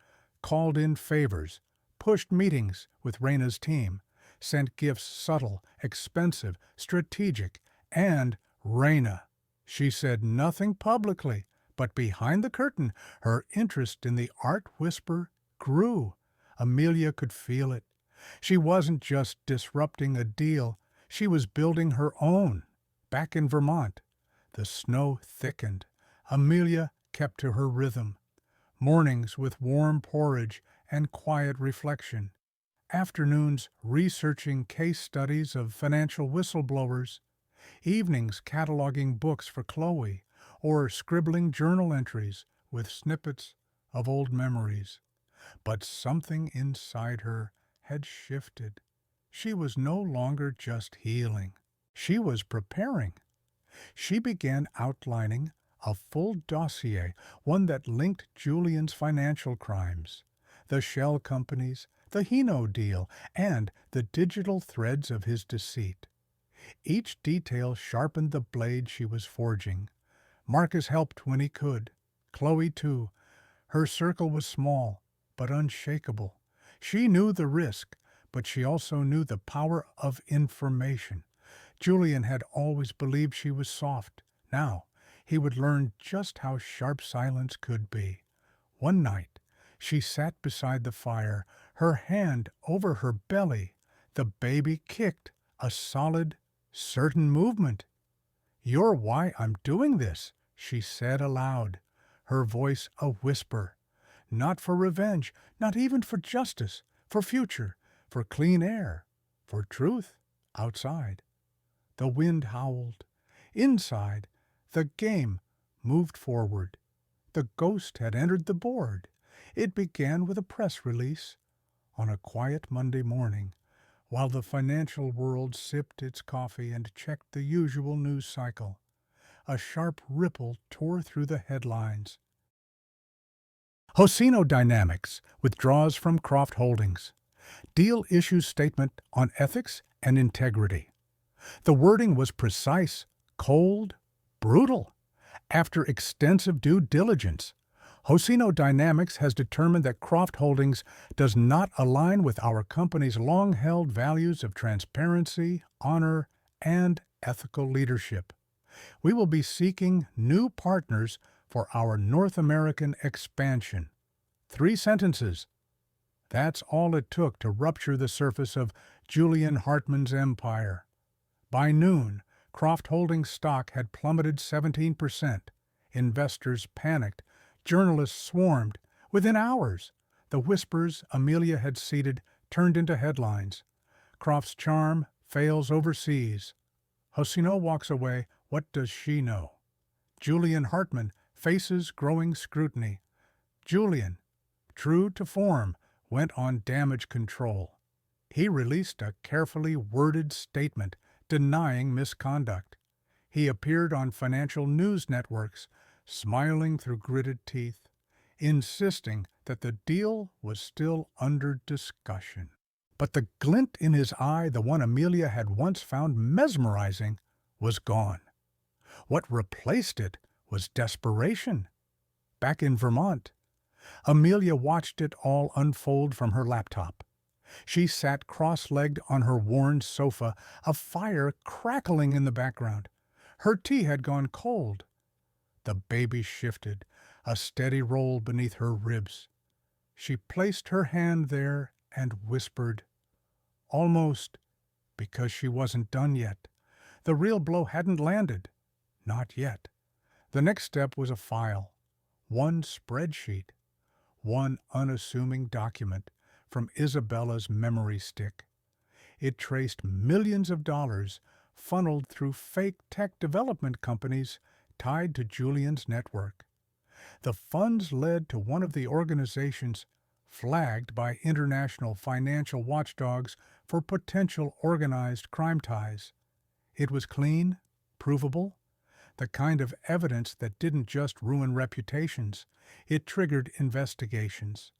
called in favors, pushed meetings with Raina's team, sent gifts subtle, expensive, strategic, and Raina. She said nothing publicly, but behind the curtain, her interest in the art whisper grew. Amelia could feel it. She wasn't just disrupting a deal, she was building her own. Back in Vermont, the snow thickened. Amelia kept to her rhythm. Mornings with warm porridge and quiet reflection. Afternoons researching case studies of financial whistleblowers. Evenings cataloging books for Chloe or scribbling journal entries with snippets of old memories. But something inside her had shifted. She was no longer just healing. She was preparing. She began outlining a full dossier, one that linked Julian's financial crimes, the shell companies, the Hino deal, and the digital threads of his deceit. Each detail sharpened the blade she was forging. Marcus helped when he could. Chloe, too. Her circle was small, but unshakable. She knew the risk, but she also knew the power of information. Julian had always believed she was soft. Now, he would learn just how sharp silence could be. One night, she sat beside the fire, her hand over her belly. The baby kicked, a solid, certain movement. "You're why I'm doing this," she said aloud, her voice a whisper. Not for revenge, not even for justice, for future, for clean air, for truth outside. The wind howled. Inside, the game moved forward. The ghost had entered the board. It began with a press release on a quiet Monday morning, while the financial world sipped its coffee and checked the usual news cycle. A sharp ripple tore through the headlines. Josino Dynamics withdraws from Croft Holdings. Deal issues statement on ethics and integrity. The wording was precise, cold, brutal. After extensive due diligence, Josino Dynamics has determined that Croft Holdings does not align with our company's long-held values of transparency, honor, and ethical leadership. We will be seeking new partners for our North American expansion. 3 sentences. That's all it took to rupture the surface of Julian Hartman's empire. By noon, Croft Holdings stock had plummeted 17%. Investors panicked. Journalists swarmed. Within hours, the whispers Amelia had seeded turned into headlines. Croft's charm fails overseas. Josino walks away. What does she know? Julian Hartman faces growing scrutiny. Julian, true to form, went on damage control. He released a carefully worded statement denying misconduct. He appeared on financial news networks, smiling through gritted teeth, insisting that the deal was still under discussion. But the glint in his eye, the one Amelia had once found mesmerizing, was gone. What replaced it was desperation. Back in Vermont, Amelia watched it all unfold from her laptop. She sat cross-legged on her worn sofa, a fire crackling in the background. Her tea had gone cold. The baby shifted. a steady roll beneath her ribs. She placed her hand there and whispered, almost, because she wasn't done yet. The real blow hadn't landed. Not yet. The next step was a file, one spreadsheet, one unassuming document from Isabella's memory stick. It traced millions of dollars funneled through fake tech development companies tied to Julian's network. The funds led to one of the organizations flagged by international financial watchdogs for potential organized crime ties. It was clean, provable, the kind of evidence that didn't just ruin reputations, it triggered investigations.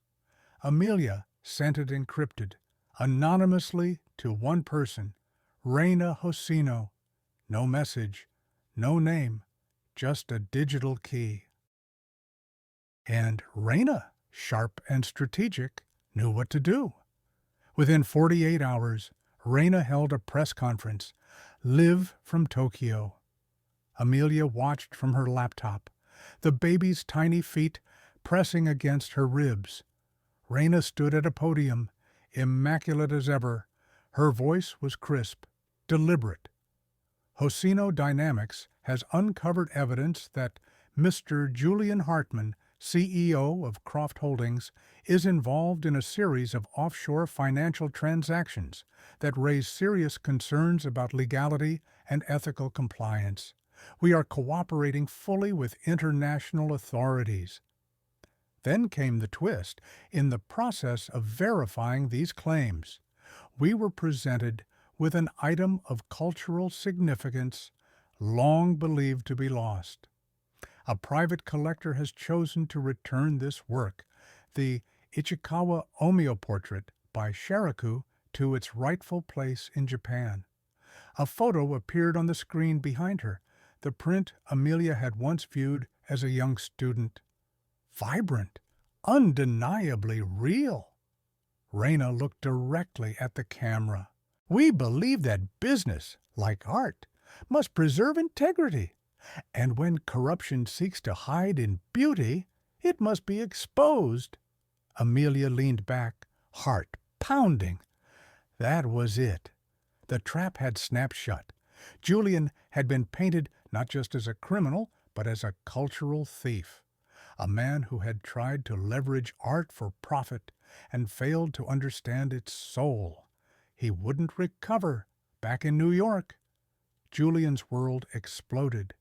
Amelia sent it encrypted, anonymously to one person, Reina Josino. No message, no name, just a digital key. And Reina, sharp and strategic, knew what to do. Within 48 hours, Reina held a press conference, live from Tokyo. Amelia watched from her laptop, the baby's tiny feet pressing against her ribs. Reina stood at a podium, immaculate as ever. Her voice was crisp, deliberate. Josino Dynamics has uncovered evidence that Mr. Julian Hartman, CEO of Croft Holdings, is involved in a series of offshore financial transactions that raise serious concerns about legality and ethical compliance. We are cooperating fully with international authorities. Then came the twist. In the process of verifying these claims, we were presented with an item of cultural significance long believed to be lost. A private collector has chosen to return this work, the Ichikawa Omio portrait by Shiraku, to its rightful place in Japan. A photo appeared on the screen behind her, the print Amelia had once viewed as a young student. Vibrant, undeniably real. Reina looked directly at the camera. We believe that business, like art, must preserve integrity. And when corruption seeks to hide in beauty, it must be exposed. Amelia leaned back, heart pounding. That was it. The trap had snapped shut. Julian had been painted not just as a criminal, but as a cultural thief. A man who had tried to leverage art for profit and failed to understand its soul. He wouldn't recover. Back in New York, Julian's world exploded.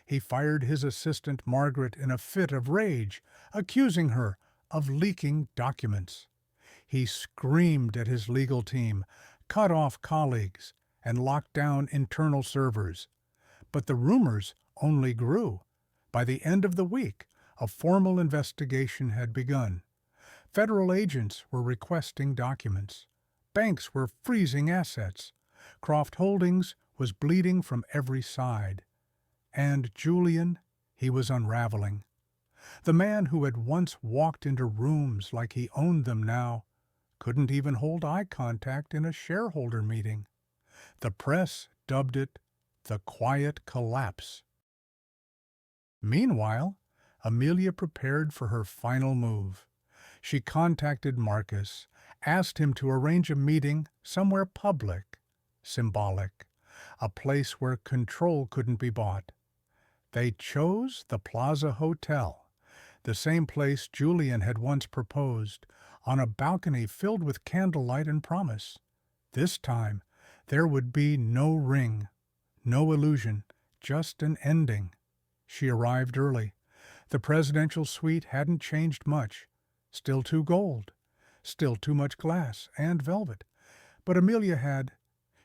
He fired his assistant Margaret in a fit of rage, accusing her of leaking documents. He screamed at his legal team, cut off colleagues, and locked down internal servers. But the rumors only grew. By the end of the week, a formal investigation had begun. Federal agents were requesting documents. Banks were freezing assets. Croft Holdings was bleeding from every side. And Julian, he was unraveling. The man who had once walked into rooms like he owned them now couldn't even hold eye contact in a shareholder meeting. The press dubbed it the quiet collapse. Meanwhile, Amelia prepared for her final move. She contacted Marcus, asked him to arrange a meeting somewhere public, symbolic, a place where control couldn't be bought. They chose the Plaza Hotel, the same place Julian had once proposed, on a balcony filled with candlelight and promise. This time, there would be no ring, no illusion, just an ending. She arrived early. The presidential suite hadn't changed much. Still too gold, still too much glass and velvet. But Amelia had.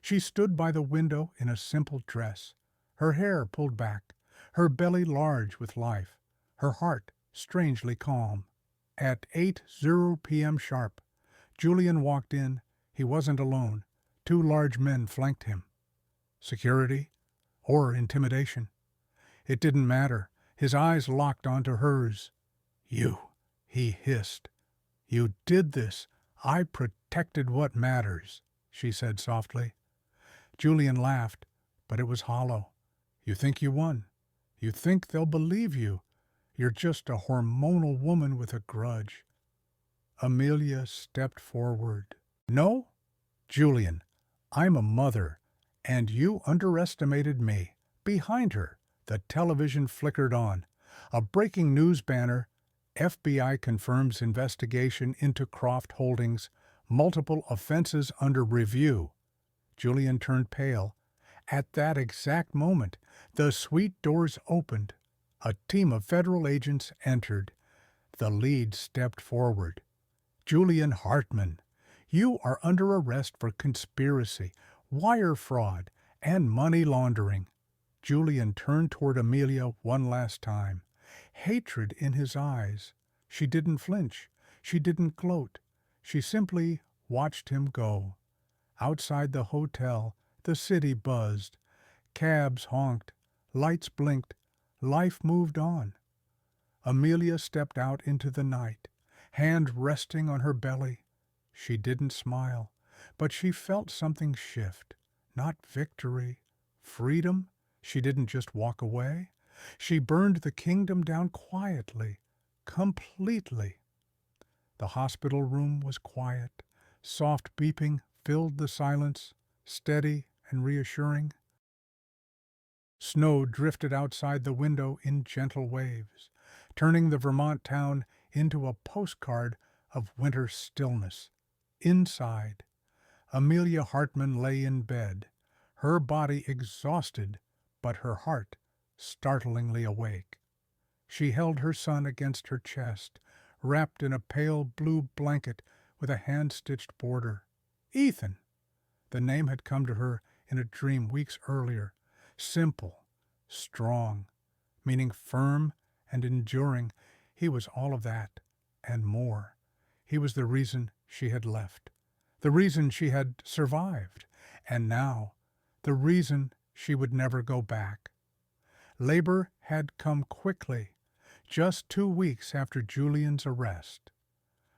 She stood by the window in a simple dress, her hair pulled back, her belly large with life, her heart strangely calm. At 8:00 p.m. sharp, Julian walked in. He wasn't alone. 2 large men flanked him. Security or intimidation? It didn't matter. His eyes locked onto hers. You, he hissed. You did this. I protected what matters, she said softly. Julian laughed, but it was hollow. You think you won. You think they'll believe you. You're just a hormonal woman with a grudge." Amelia stepped forward. "No, Julian, I'm a mother, and you underestimated me." Behind her, the television flickered on. A breaking news banner: FBI confirms investigation into Croft Holdings, multiple offenses under review. Julian turned pale. At that exact moment, the suite doors opened. A team of federal agents entered. The lead stepped forward. "Julian Hartman, you are under arrest for conspiracy, wire fraud, and money laundering." Julian turned toward Amelia one last time, hatred in his eyes. She didn't flinch. She didn't gloat. She simply watched him go. Outside the hotel, the city buzzed. Cabs honked. Lights blinked. Life moved on. Amelia stepped out into the night, hand resting on her belly. She didn't smile, but she felt something shift. Not victory. Freedom. She didn't just walk away. She burned the kingdom down quietly, completely. The hospital room was quiet. Soft beeping filled the silence, steady and reassuring. Snow drifted outside the window in gentle waves, turning the Vermont town into a postcard of winter stillness. Inside, Amelia Hartman lay in bed, her body exhausted, but her heart startlingly awake. She held her son against her chest, wrapped in a pale blue blanket with a hand-stitched border. Ethan! The name had come to her in a dream weeks earlier. Simple, strong, meaning firm and enduring. He was all of that, and more. He was the reason she had left, the reason she had survived, and now, the reason she would never go back. Labor had come quickly, just 2 weeks after Julian's arrest.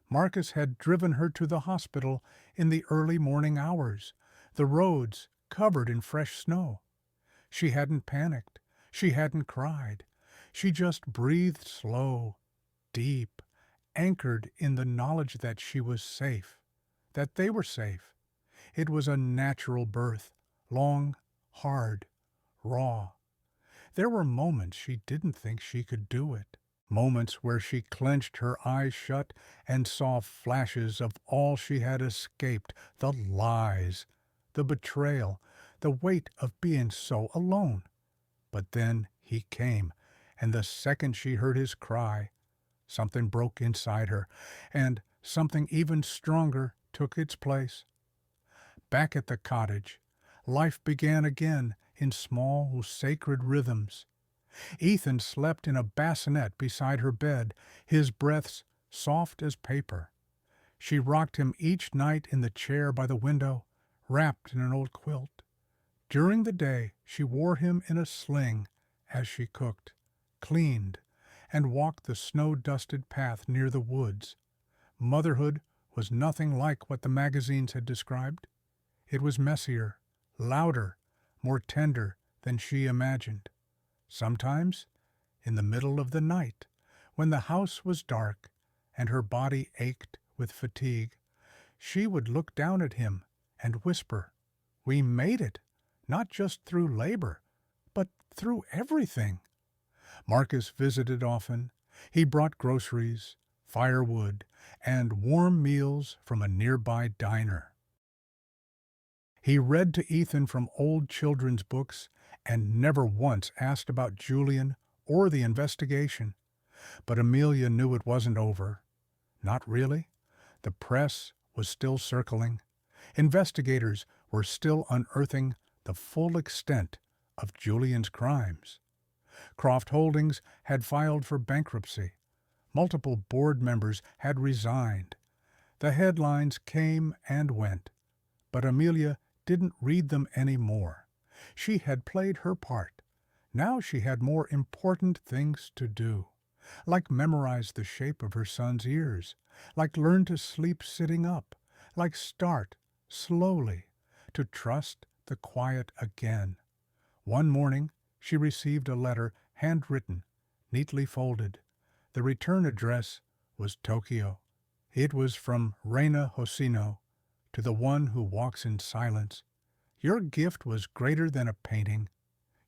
Marcus had driven her to the hospital in the early morning hours, the roads covered in fresh snow. She hadn't panicked. She hadn't cried. She just breathed slow, deep, anchored in the knowledge that she was safe, that they were safe. It was a natural birth, long, hard, raw. There were moments she didn't think she could do it. Moments where she clenched her eyes shut and saw flashes of all she had escaped, the lies, the betrayal, the weight of being so alone. But then he came, and the second she heard his cry, something broke inside her, and something even stronger took its place. Back at the cottage, life began again in small, sacred rhythms. Ethan slept in a bassinet beside her bed, his breaths soft as paper. She rocked him each night in the chair by the window, wrapped in an old quilt. During the day, she wore him in a sling as she cooked, cleaned, and walked the snow-dusted path near the woods. Motherhood was nothing like what the magazines had described. It was messier, louder, more tender than she imagined. Sometimes, in the middle of the night, when the house was dark and her body ached with fatigue, she would look down at him and whisper, "We made it, not just through labor, but through everything." Marcus visited often. He brought groceries, firewood, and warm meals from a nearby diner. He read to Ethan from old children's books and never once asked about Julian or the investigation. But Amelia knew it wasn't over. Not really. The press was still circling. Investigators were still unearthing the full extent of Julian's crimes. Croft Holdings had filed for bankruptcy. Multiple board members had resigned. The headlines came and went, but Amelia didn't read them anymore. She had played her part. Now she had more important things to do, like memorize the shape of her son's ears, like learn to sleep sitting up, like start, slowly, to trust the quiet again. One morning she received a letter, handwritten, neatly folded. The return address was Tokyo. It was from Reina Hosino, to the one who walks in silence. Your gift was greater than a painting.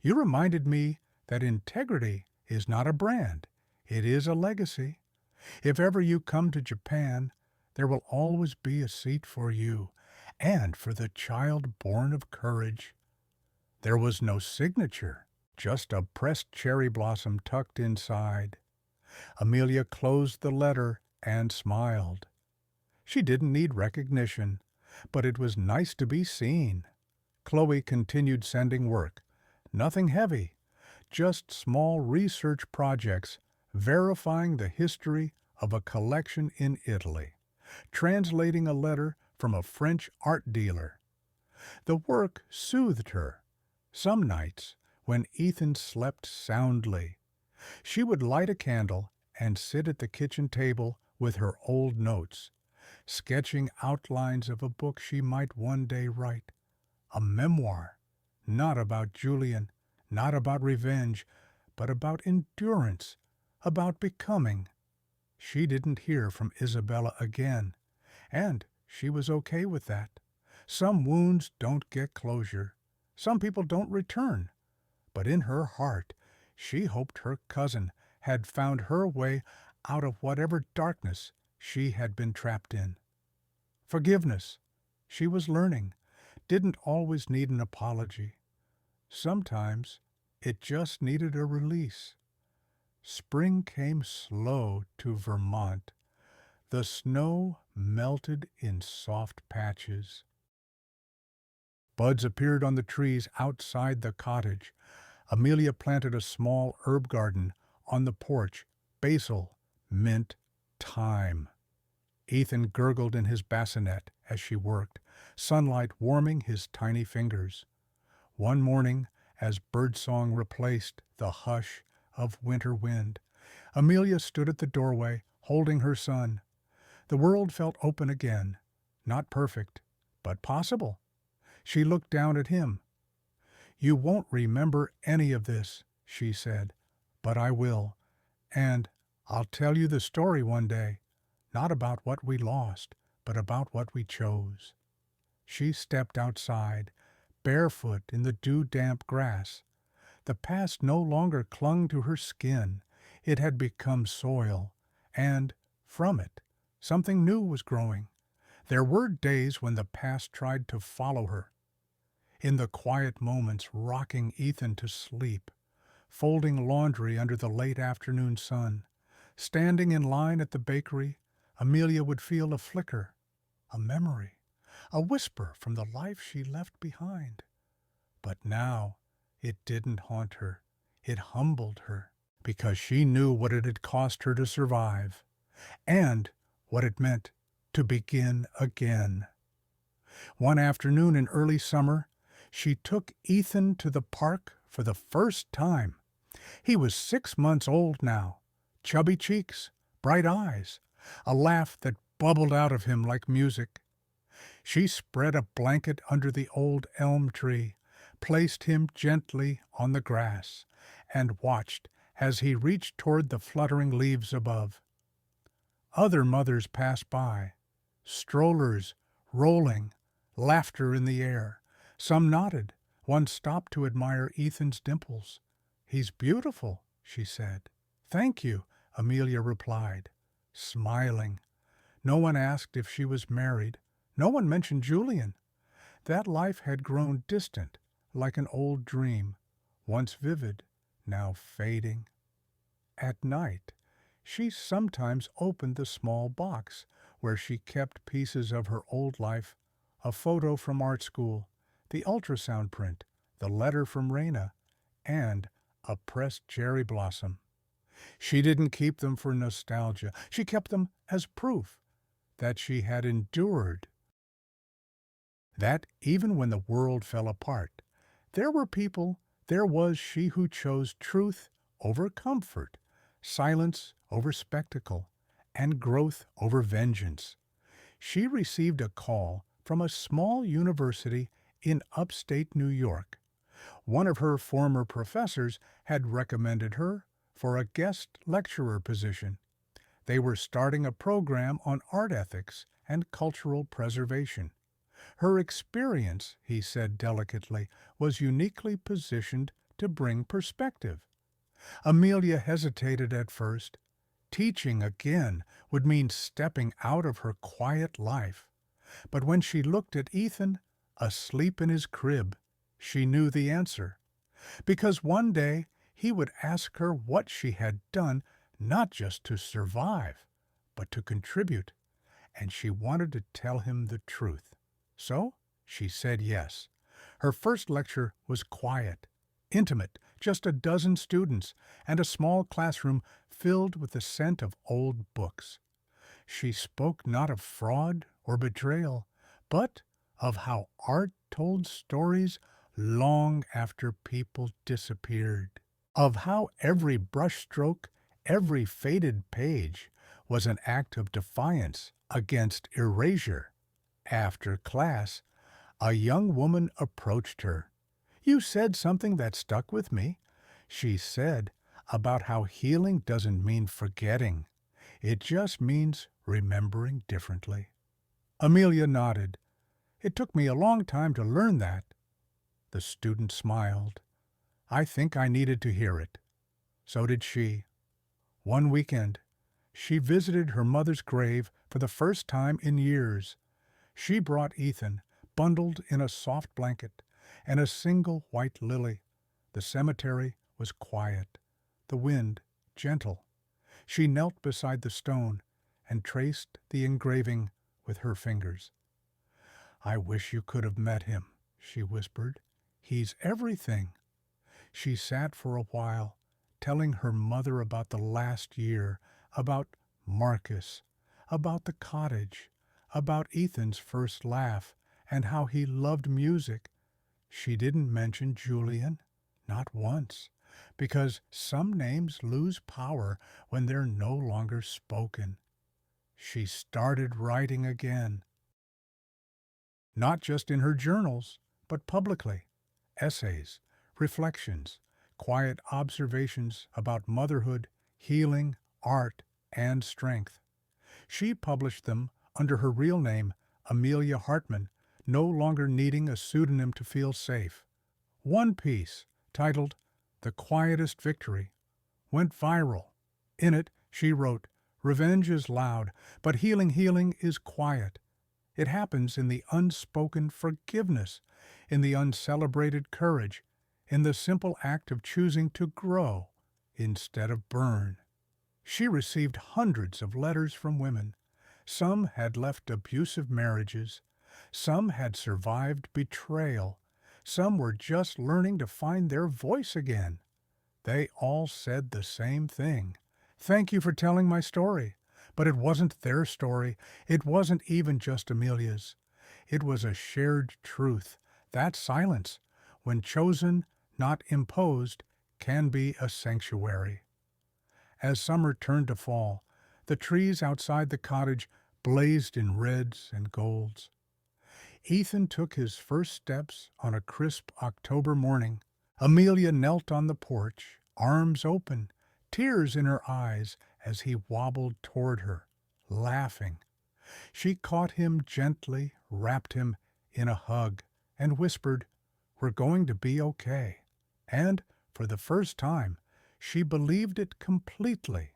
You reminded me that integrity is not a brand. It is a legacy. If ever you come to Japan, there will always be a seat for you, and for the child born of courage. There was no signature, just a pressed cherry blossom tucked inside. Amelia closed the letter and smiled. She didn't need recognition, but it was nice to be seen. Chloe continued sending work. Nothing heavy, just small research projects verifying the history of a collection in Italy, translating a letter from a French art dealer. The work soothed her. Some nights, when Ethan slept soundly, she would light a candle and sit at the kitchen table with her old notes, sketching outlines of a book she might one day write. A memoir, not about Julian, not about revenge, but about endurance, about becoming. She didn't hear from Isabella again, and she was okay with that. Some wounds don't get closure. Some people don't return. But in her heart, she hoped her cousin had found her way out of whatever darkness she had been trapped in. Forgiveness, she was learning, didn't always need an apology. Sometimes it just needed a release. Spring came slow to Vermont. The snow melted in soft patches. Buds appeared on the trees outside the cottage. Amelia planted a small herb garden on the porch, basil, mint, thyme. Ethan gurgled in his bassinet as she worked, sunlight warming his tiny fingers. One morning, as birdsong replaced the hush of winter wind, Amelia stood at the doorway, holding her son. The world felt open again, not perfect, but possible. She looked down at him. "You won't remember any of this," she said, "but I will, and I'll tell you the story one day, not about what we lost, but about what we chose." She stepped outside, barefoot in the dew-damp grass. The past no longer clung to her skin. It had become soil, and, from it, something new was growing. There were days when the past tried to follow her. In the quiet moments, rocking Ethan to sleep, folding laundry under the late afternoon sun, standing in line at the bakery, Amelia would feel a flicker, a memory, a whisper from the life she left behind. But now it didn't haunt her. It humbled her, because she knew what it had cost her to survive, and what it meant to begin again. One afternoon in early summer, she took Ethan to the park for the first time. He was 6 months old now, chubby cheeks, bright eyes, a laugh that bubbled out of him like music. She spread a blanket under the old elm tree, placed him gently on the grass, and watched as he reached toward the fluttering leaves above. Other mothers passed by, strollers rolling, laughter in the air. Some nodded. One stopped to admire Ethan's dimples. "He's beautiful," she said. "Thank you," Amelia replied, smiling. No one asked if she was married. No one mentioned Julian. That life had grown distant, like an old dream, once vivid, now fading. At night, she sometimes opened the small box where she kept pieces of her old life, a photo from art school, the ultrasound print, the letter from Reina, and a pressed cherry blossom. She didn't keep them for nostalgia. She kept them as proof that she had endured, that even when the world fell apart, there was she who chose truth over comfort, silence over spectacle, and growth over vengeance. She received a call from a small university in upstate New York. One of her former professors had recommended her for a guest lecturer position. They were starting a program on art ethics and cultural preservation. Her experience, he said delicately, was uniquely positioned to bring perspective. Amelia hesitated at first. Teaching again would mean stepping out of her quiet life. But when she looked at Ethan, asleep in his crib, she knew the answer. Because one day he would ask her what she had done, not just to survive, but to contribute, and she wanted to tell him the truth. So she said yes. Her first lecture was quiet, intimate, just a dozen students, and a small classroom filled with the scent of old books. She spoke not of fraud or betrayal, but of how art told stories long after people disappeared, of how every brushstroke, every faded page was an act of defiance against erasure. After class, a young woman approached her. "You said something that stuck with me," she said, "about how healing doesn't mean forgetting. It just means remembering differently." Amelia nodded. "It took me a long time to learn that." The student smiled. "I think I needed to hear it." So did she. One weekend, she visited her mother's grave for the first time in years. She brought Ethan, bundled in a soft blanket, and a single white lily. The cemetery was quiet, the wind gentle. She knelt beside the stone and traced the engraving with her fingers. "I wish you could have met him," she whispered. "He's everything." She sat for a while, telling her mother about the last year, about Marcus, about the cottage, about Ethan's first laugh, and how he loved music. She didn't mention Julian, not once, because some names lose power when they're no longer spoken. She started writing again, not just in her journals, but publicly. Essays, reflections, quiet observations about motherhood, healing, art, and strength. She published them under her real name, Amelia Hartman, no longer needing a pseudonym to feel safe. One piece, titled "The Quietest Victory," went viral. In it, she wrote, "Revenge is loud, but healing is quiet. It happens in the unspoken forgiveness, in the uncelebrated courage, in the simple act of choosing to grow instead of burn." She received hundreds of letters from women. Some had left abusive marriages. Some had survived betrayal. Some were just learning to find their voice again. They all said the same thing. "Thank you for telling my story." But it wasn't their story. It wasn't even just Amelia's. It was a shared truth. That silence, when chosen, not imposed, can be a sanctuary. As summer turned to fall, the trees outside the cottage blazed in reds and golds. Ethan took his first steps on a crisp October morning. Amelia knelt on the porch, arms open, tears in her eyes as he wobbled toward her, laughing. She caught him gently, wrapped him in a hug, and whispered, "We're going to be okay." And, for the first time, she believed it completely.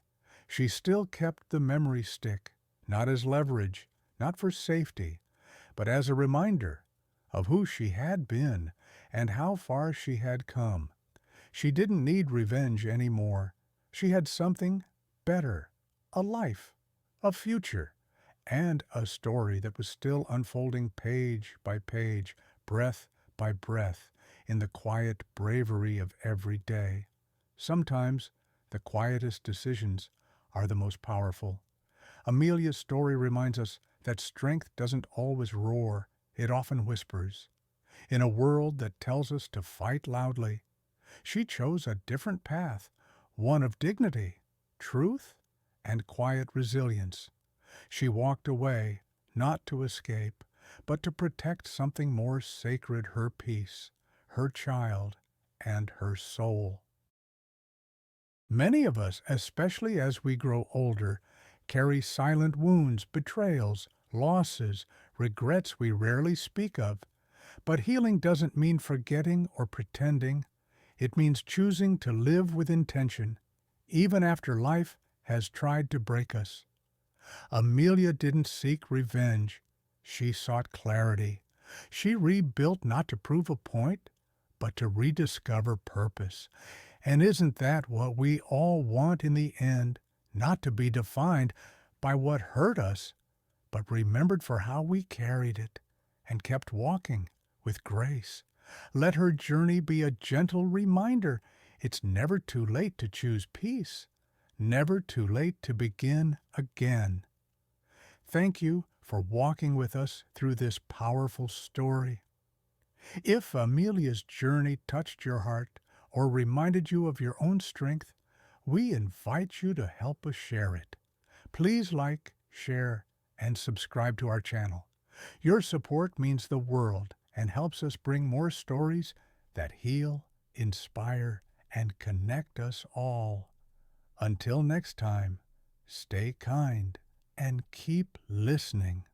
She still kept the memory stick, not as leverage, not for safety, but as a reminder of who she had been and how far she had come. She didn't need revenge anymore. She had something better, a life, a future, and a story that was still unfolding page by page, breath by breath, in the quiet bravery of every day. Sometimes the quietest decisions are the most powerful. Amelia's story reminds us that strength doesn't always roar, it often whispers. In a world that tells us to fight loudly, she chose a different path, one of dignity, truth, and quiet resilience. She walked away, not to escape, but to protect something more sacred, her peace, her child, and her soul. Many of us, especially as we grow older, carry silent wounds, betrayals, losses, regrets we rarely speak of. But healing doesn't mean forgetting or pretending. It means choosing to live with intention, even after life has tried to break us. Amelia didn't seek revenge. She sought clarity. She rebuilt not to prove a point, but to rediscover purpose. And isn't that what we all want in the end? Not to be defined by what hurt us, but remembered for how we carried it and kept walking with grace. Let her journey be a gentle reminder it's never too late to choose peace, never too late to begin again. Thank you for walking with us through this powerful story. If Amelia's journey touched your heart or reminded you of your own strength, we invite you to help us share it. Please like, share, and subscribe to our channel. Your support means the world and helps us bring more stories that heal, inspire, and connect us all. Until next time, stay kind and keep listening.